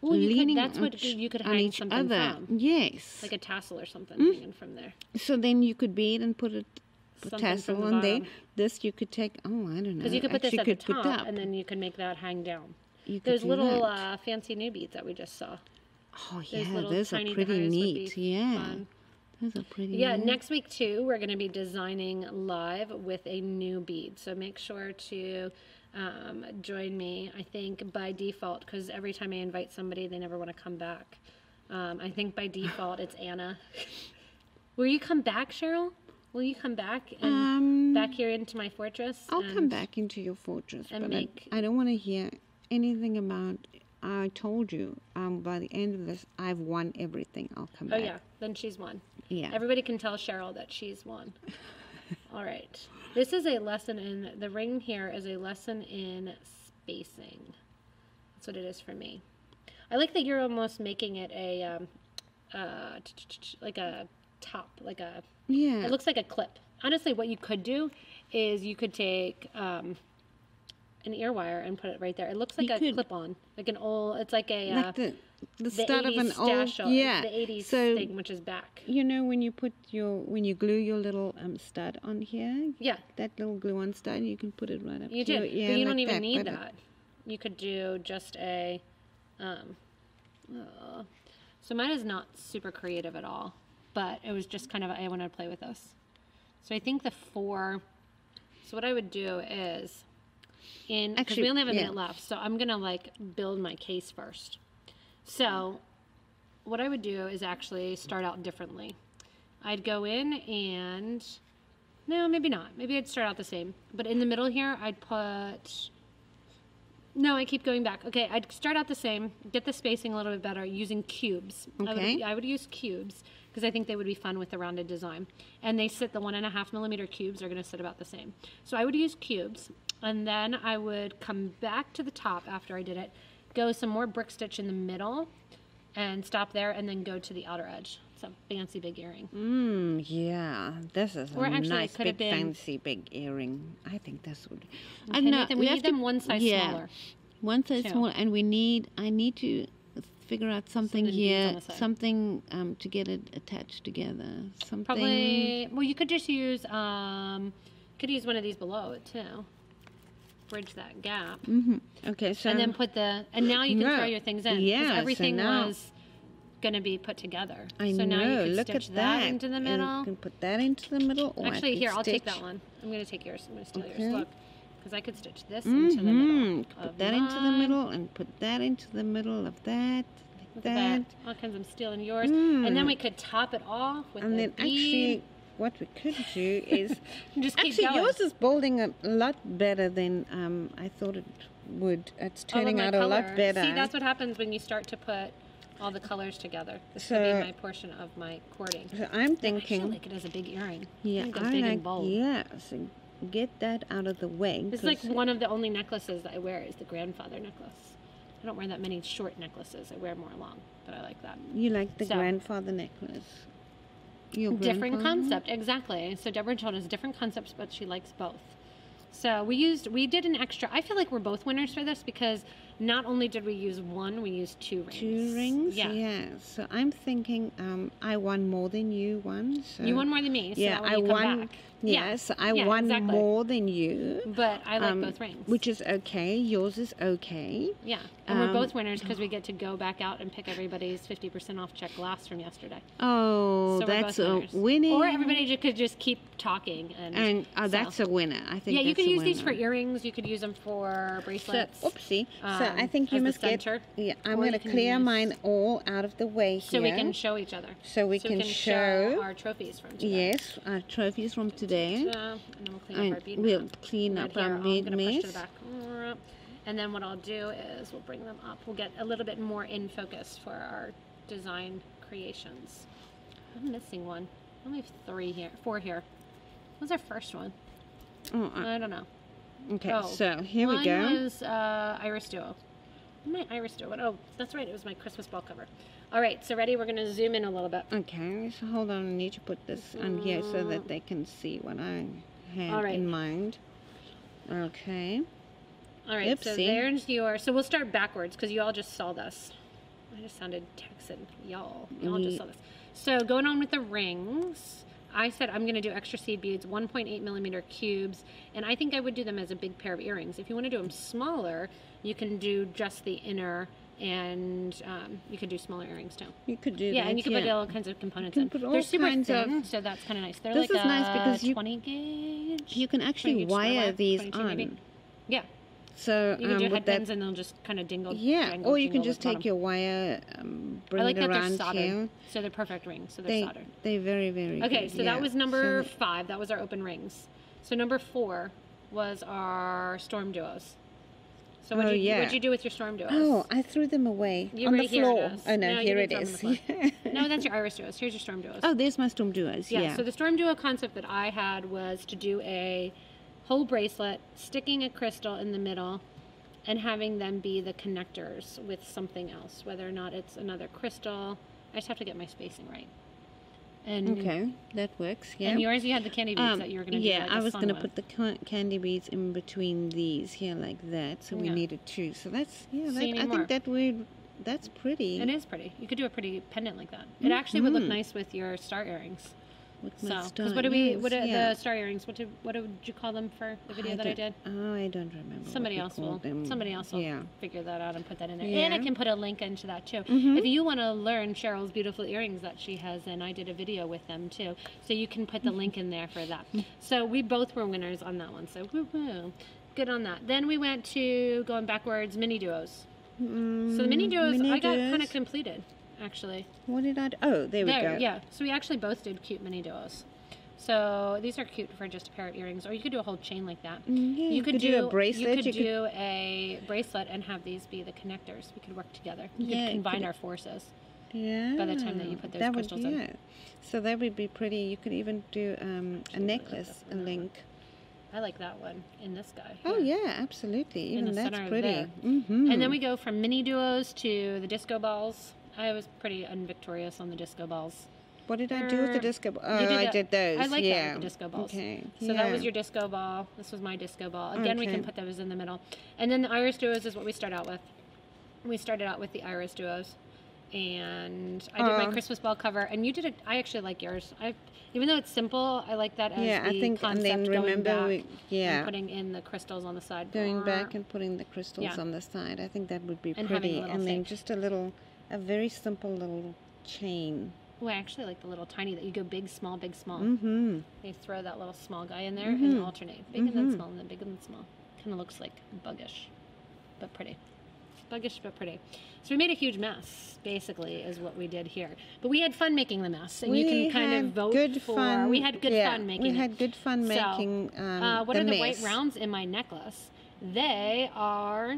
S2: leaning
S1: that's what you could hang something from.
S2: Yes.
S1: Like a tassel or something hanging from there.
S2: So then you could bead and put a tassel on there. This you could take, I don't know.
S1: Because you could put this at the top and then you could make that hang down. Those little fancy new beads that we just saw.
S2: Oh yeah, those are pretty neat. Yeah, those are pretty.
S1: Yeah, next week too, we're going to be designing live with a new bead. So make sure to join me. I think by default, because every time I invite somebody, they never want to come back. I think by default it's Anna. Will you come back, Sheryl? Will you come back and back here into my fortress?
S2: I'll come back into your fortress, but I don't want to hear anything about. I told you, by the end of this, I've won everything. I'll come back.
S1: Oh, yeah. Then she's won.
S2: Yeah.
S1: Everybody can tell Sheryl that she's won. All right. This is a lesson in, the ring here is a lesson in spacing. That's what it is for me. I like that you're almost making it a, like a top, like a,
S2: yeah.
S1: It looks like a clip. Honestly, what you could do is you could take, an ear wire and put it right there. It looks like a clip-on, like an old. It's like a
S2: like the start of an old,
S1: the 80s thing, which is back.
S2: You know when you put when you glue your little stud on here.
S1: Yeah. That
S2: little glue-on stud, you can put it right up.
S1: You do, but you don't even need that. You could do just a. So mine is not super creative at all, but it was just kind of I wanted to play with this. So I think the 4. So what I would do is. Because we only have a minute left, so I'm gonna build my case first. So what I would do is actually start out differently. I'd go in and no, maybe not. Maybe I'd start out the same. But in the middle here, I'd put. No, I keep going back. Okay, I'd start out the same. Get the spacing a little bit better using cubes.
S2: Okay.
S1: I would use cubes because I think they would be fun with the rounded design. And they sit, the 1.5 millimeter cubes are going to sit about the same. So I would use cubes. And then I would come back to the top after I did it, go some more brick stitch in the middle, and stop there, and then go to the outer edge. It's a fancy big earring.
S2: Yeah, this is a nice big fancy big earring. I think this would.
S1: Okay, Nathan, we need them one size smaller.
S2: One size smaller, and I need to figure out something here, something to get it attached together. Something.
S1: Probably. Well, you could just use. Could use one of these below it too. Bridge that gap.
S2: Okay, so
S1: and then put and now you can throw your things in.
S2: Yeah,
S1: everything was going to be put together.
S2: I
S1: so
S2: know.
S1: Now you can
S2: Look
S1: stitch
S2: at
S1: that into the middle.
S2: You can put that into the middle. Or
S1: actually, here I'll take that one. I'm going to take yours. I'm going to steal yours. Look, because I could stitch this into the middle.
S2: Put that into the middle and put that into the middle of that.
S1: Look at that. All kinds of stealing yours, and then we could top it off with a bead.
S2: Actually, what we could do is
S1: just keep
S2: actually
S1: going.
S2: Yours is building a lot better than I thought it wood. It's
S1: I love
S2: turning
S1: my
S2: out a lot
S1: color.
S2: better.
S1: See, that's what happens when you start to put all the colors together. This
S2: So-
S1: could be my portion of my cording.
S2: So I'm
S1: I actually
S2: thinking,
S1: like it as a big earring.
S2: yeah,
S1: Think
S2: I
S1: of big and
S2: like,
S1: bold.
S2: yeah, so get that out of the way.
S1: This is like
S2: 'cause-
S1: one of the only necklaces that I wear is the grandfather necklace. I don't wear that many short necklaces. I wear more long, but I like that.
S2: You like the
S1: So-
S2: grandfather necklace. Your
S1: Different
S2: grandfather?
S1: concept, exactly. So Deborah told us different concepts, but she likes both. So we did an extra. I feel like we're both winners for this because not only did we use one, we used 2 rings.
S2: 2 rings?
S1: Yeah.
S2: So I'm thinking I won more than you won. So
S1: You won more than me. So
S2: yeah,
S1: that when
S2: I
S1: you come
S2: won.
S1: back.
S2: Yeah, so I
S1: Yeah,
S2: won
S1: exactly.
S2: more than you.
S1: But I like both rings.
S2: Which is okay. Yours is okay.
S1: Yeah, and we're both winners because we get to go back out and pick everybody's 50% off check glass from yesterday.
S2: Oh,
S1: So we're
S2: that's
S1: both
S2: a
S1: winners.
S2: winning.
S1: Or everybody could just keep talking
S2: And
S1: so-
S2: that's a winner. I think
S1: Yeah, you
S2: that's
S1: could
S2: a
S1: use these for
S2: winner.
S1: earrings. You could use them for
S2: So,
S1: bracelets.
S2: oopsie. So I think you
S1: as the
S2: must get.
S1: center.
S2: Yeah, I'm
S1: Or
S2: going
S1: you
S2: to
S1: can
S2: clear
S1: use-
S2: mine all out of the way here.
S1: So we can show each other.
S2: So we can show.
S1: our trophies from today.
S2: Yes, our trophies from today.
S1: And then we'll clean up
S2: And
S1: our bead
S2: we'll
S1: mat.
S2: clean
S1: Right
S2: up
S1: here.
S2: our
S1: I'm
S2: bead
S1: gonna push to the
S2: mess.
S1: back. And then what I'll do is we'll bring them up. We'll get a little bit more in focus for our design creations. I'm missing one. I only have 4 here. What was our first one?
S2: Oh,
S1: I don't know.
S2: okay,
S1: Oh,
S2: so here we
S1: One
S2: go.
S1: was IrisDuo. My IrisDuo. Oh, that's right. It was my Christmas ball cover. All right. So ready? We're going to zoom in a little bit.
S2: Okay, so hold on. I need to put this on here so that they can see what I had
S1: All right.
S2: in mind. Okay.
S1: All right. So
S2: Oopsie.
S1: there's your. So we'll start backwards because you all just saw this. I just sounded Texan. Y'all just saw this. So going on with the rings. I said I'm going to do extra seed beads, 1.8 millimeter cubes, and I think I would do them as a big pair of earrings. If you want to do them smaller, you can do just the inner, and you could do smaller earrings too.
S2: You could do that.
S1: Yeah, and you can put all kinds of components
S2: You
S1: in.
S2: can put all
S1: They're super
S2: kinds of-
S1: thin, so that's kind of nice. They're
S2: This
S1: like
S2: is nice because you-
S1: 20 gauge.
S2: You can
S1: 20
S2: actually
S1: gauge square
S2: wire these
S1: 22
S2: on.
S1: maybe. Yeah,
S2: So
S1: you can do
S2: with
S1: head
S2: that,
S1: pins and they'll just kind of dingle.
S2: yeah,
S1: jangle,
S2: or you can
S1: jingle
S2: just
S1: at the
S2: take
S1: bottom.
S2: your wire, bring
S1: I like
S2: it
S1: that they're
S2: around
S1: soldered,
S2: here.
S1: so they're perfect rings. So they're soldered.
S2: They're very, very
S1: Okay,
S2: good,
S1: so
S2: yeah.
S1: that was number
S2: So
S1: 5. That was our open rings. So number 4 was our StormDuos. So
S2: Oh,
S1: what'd
S2: yeah.
S1: you do with your StormDuos?
S2: Oh, I threw them away
S1: You
S2: on
S1: right
S2: the
S1: here it
S2: floor.
S1: is.
S2: Oh no,
S1: No, you
S2: here it
S1: didn't
S2: is.
S1: throw them on the No, that's your IrisDuos. Here's your StormDuos.
S2: Oh, there's my StormDuos. Yeah.
S1: So the StormDuo concept that I had was to do a whole bracelet, sticking a crystal in the middle, and having them be the connectors with something else, whether or not it's another crystal. I just have to get my spacing right. And
S2: Okay, that works. Yeah.
S1: And yours, you had the candy beads that you were going to do.
S2: Yeah,
S1: like
S2: I
S1: a
S2: was
S1: sun
S2: going to
S1: with.
S2: put the candy beads in between these here like that. So we
S1: Yeah.
S2: needed 2. So that's
S1: So you need
S2: I
S1: more.
S2: think that's pretty.
S1: It is pretty. You could do a pretty pendant like that. It actually would look
S2: Mhm.
S1: nice with your star earrings.
S2: With
S1: So,
S2: my
S1: because
S2: star
S1: what
S2: earrings,
S1: did
S2: yeah.
S1: the star earrings? What did you call them for the video that I did?
S2: Oh, I don't remember.
S1: Somebody
S2: what
S1: else
S2: we
S1: will.
S2: called them.
S1: Somebody else will
S2: Yeah.
S1: figure that out and put that in there.
S2: Yeah.
S1: And I can put a link into that too.
S2: Mhm.
S1: If you want to learn Cheryl's beautiful earrings that she has, and I did a video with them too, so you can put the link in there for that. So we both were winners on that one. So woo-hoo. Good on that. Then we went to going backwards, MiniDuos. So the MiniDuos, I got kind of completed actually.
S2: What did I do? Oh, there we go.
S1: Yeah. So we actually both did cute MiniDuos. So these are cute for just a pair of earrings, or you could do a whole chain like that.
S2: Yeah,
S1: You could do
S2: a bracelet.
S1: You could do a bracelet and have these be the connectors. We could work together. We
S2: Yeah,
S1: could combine
S2: could-
S1: our forces.
S2: Yeah.
S1: by the time that you put those
S2: that
S1: crystals
S2: would,
S1: in.
S2: yeah. So that would be pretty. You could even do a necklace, a link.
S1: I like that one in this guy.
S2: Oh
S1: here.
S2: yeah, absolutely.
S1: In
S2: Even
S1: the
S2: that's
S1: center
S2: pretty.
S1: there.
S2: Mm-hmm.
S1: And then we go from MiniDuos to the disco balls. I was pretty unvictorious on the disco balls.
S2: What did I do with the disco? Oh, I
S1: that.
S2: did those.
S1: I like that
S2: yeah.
S1: with the disco balls.
S2: Okay.
S1: So that was your disco ball. This was my disco ball. Again, we
S2: Okay.
S1: can put those in the middle. And then the IrisDuos is what we start out with. We started out with the IrisDuos. And I did my Christmas ball cover. And you did it. I actually like yours. Even though it's simple, I like that as
S2: Yeah,
S1: the
S2: I think, and
S1: concept
S2: then
S1: going
S2: remember,
S1: back
S2: yeah,
S1: and putting in the crystals on the side.
S2: going back and putting the crystals
S1: Yeah.
S2: on the side. I think that would be
S1: And having a
S2: pretty.
S1: little
S2: And then
S1: shape.
S2: just a very simple little chain.
S1: Oh, I actually like the little tiny that you go big, small, big, small.
S2: Mm-hmm.
S1: They throw that little small guy in there and alternate. Big and then
S2: Mhm.
S1: small and then big and then small. Kind of looks like buggish, but pretty. Buggish, but pretty. So we made a huge mess, basically, is what we did here. But we had fun making the mess. And you can kind of vote for... We had good fun making
S2: We
S1: it.
S2: had good fun making
S1: What
S2: the
S1: are the
S2: mess.
S1: white rounds in my necklace? They are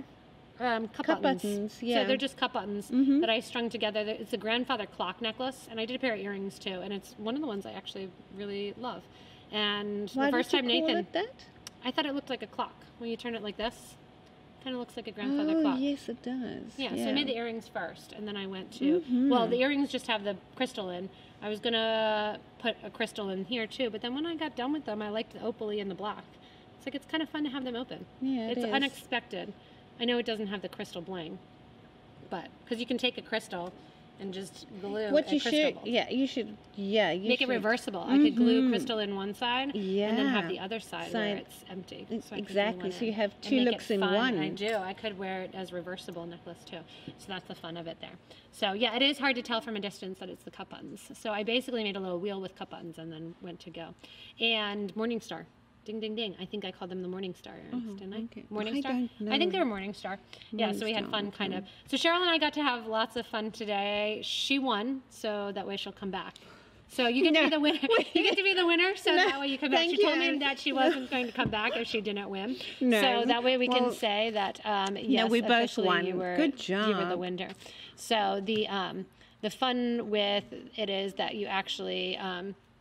S1: cup buttons.
S2: Yeah.
S1: So they're just cup buttons that I strung together. It's a grandfather clock necklace, and I did a pair of earrings too, and it's one of the ones I actually really love. And
S2: Why
S1: the first
S2: did
S1: time
S2: you call
S1: Nathan,
S2: it that?
S1: I thought it looked like a clock. When you turn it like this, kind of looks like a grandfather
S2: Oh,
S1: clock.
S2: yes, it does.
S1: Yeah, so I made the earrings first, and then I went to, well, the earrings just have the crystal in. I was going to put a crystal in here too, but then when I got done with them, I liked the opaly and the black. It's like, it's kind of fun to have them open.
S2: Yeah,
S1: it's
S2: is.
S1: unexpected. I know it doesn't have the crystal bling, but, because you can take a crystal and just glue
S2: What
S1: a
S2: you
S1: crystal
S2: should,
S1: ball.
S2: you
S1: Make
S2: should.
S1: it reversible. I could glue crystal in one side and then have
S2: Yeah.
S1: the other side where it's empty. So I could glue
S2: Exactly.
S1: one
S2: So you
S1: in
S2: have
S1: and
S2: two
S1: make
S2: looks
S1: it
S2: in
S1: fun.
S2: one.
S1: I do. I could wear it as reversible necklace too. So that's the fun of it there. So yeah, it is hard to tell from a distance that it's the cup buttons. So I basically made a little wheel with cup buttons and then went to go. And Morningstar. Ding, ding, ding. I think I called them the Morningstar earrings, didn't I?
S2: Okay.
S1: Morningstar?
S2: I don't
S1: I think
S2: know.
S1: they were Morningstar. Yeah, so we had
S2: Morningstar,
S1: fun kind of. So Sheryl and I got to have lots of fun today. She won, so that way she'll come back. So you get to be the winner. You get to be the winner, so that way you come back.
S2: Thank
S1: She told
S2: you.
S1: me that she wasn't going to come back if she didn't win.
S2: No.
S1: So that way we can
S2: Well,
S1: say that yes,
S2: we both
S1: officially
S2: won.
S1: You were,
S2: Good
S1: You were the
S2: job.
S1: winner. So the fun with it is that you actually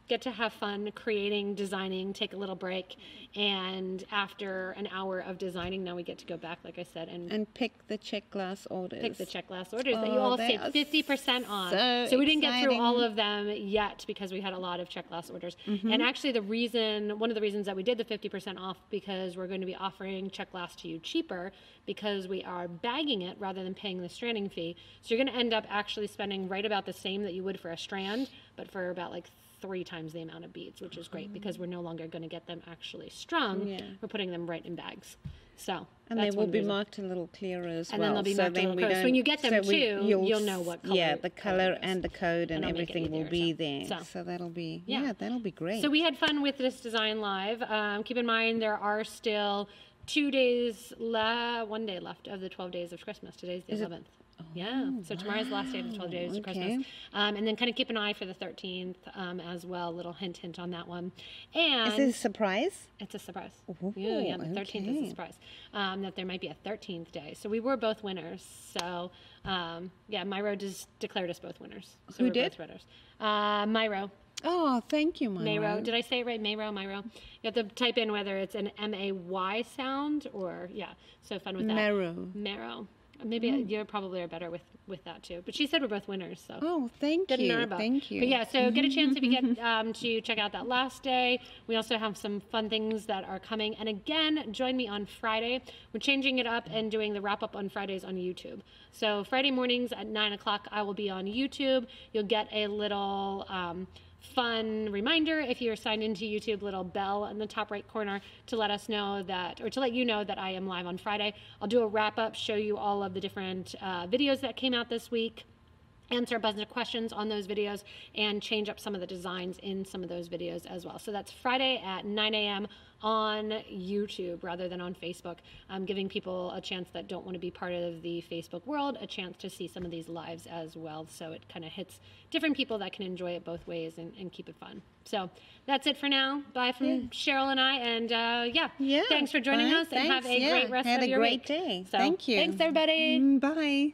S1: get to have fun creating, designing, take a little break, and after an hour of designing, now we get to go back, like I said, and
S2: pick the check glass orders.
S1: pick the check glass orders that you
S2: Oh,
S1: all
S2: they
S1: save
S2: are
S1: 50% on.
S2: so
S1: we didn't get through all
S2: exciting.
S1: of them yet because we had a lot of check glass orders. And actually one of the reasons that we did the 50% off, because we're going to be offering check glass to you cheaper because we are bagging it rather than paying the stranding fee. So you're going to end up actually spending right about the same that you would for a strand, but for about like 3 times the amount of beads, which is great because we're no longer going to get them actually strung.
S2: Yeah.
S1: We're putting them right in bags. So
S2: And
S1: that's
S2: they
S1: one
S2: will be
S1: reason.
S2: marked a little clearer as
S1: And
S2: well.
S1: then they'll be
S2: so
S1: marked a
S2: then
S1: little
S2: we
S1: closer. So
S2: don't-
S1: when you get them
S2: so we-
S1: too, you'll know what color.
S2: Yeah, the color
S1: it is.
S2: and the code and
S1: I'll make it
S2: everything will
S1: easier,
S2: be
S1: so-
S2: there.
S1: so.
S2: So that'll be,
S1: Yeah.
S2: that'll be great.
S1: So we had fun with this design live. Keep in mind there are still 2 days, 1 day left of the 12 days of Christmas. Today's the 11th. Yeah, so tomorrow's the last day of the 12 days of Christmas. And then kind of keep an eye for the 13th as well. Little hint on that one. And
S2: Is it a surprise?
S1: it's a surprise.
S2: Ooh,
S1: Yeah, the 13th is
S2: okay.
S1: a surprise. That there might be a 13th day. So we were both winners. So yeah, Myro declared us both winners. So
S2: Who
S1: we're
S2: did?
S1: both winners. Myro.
S2: Oh, thank you, Myra.
S1: Mayro. Did I say it right? Myro. You have to type in whether it's an M-A-Y sound or, yeah. So fun with that. Marrow. Maybe you probably are better with that too. But she said we're both winners. So.
S2: Oh, thank
S1: Didn't know
S2: you.
S1: about.
S2: Thank you.
S1: But yeah, so get a chance if you get to check out that last day. We also have some fun things that are coming. And again, join me on Friday. We're changing it up and doing the wrap up on Fridays on YouTube. So Friday mornings at 9 o'clock, I will be on YouTube. You'll get a little fun reminder if you're signed into YouTube, little bell in the top right corner to let us know that, or to let you know that I am live on Friday. I'll do a wrap up, show you all of the different videos that came out this week, answer a bunch of questions on those videos, and change up some of the designs in some of those videos as well. So that's Friday at 9 a.m. on YouTube rather than on Facebook. I'm giving people a chance that don't want to be part of the Facebook world a chance to see some of these lives as well. So it kind of hits different people that can enjoy it both ways and keep it fun. So that's it for now. Bye from Sheryl and I. And yeah, thanks for joining us and have a great rest of your week.
S2: Have a great day.
S1: So,
S2: Thank you.
S1: Thanks, everybody.
S2: Bye.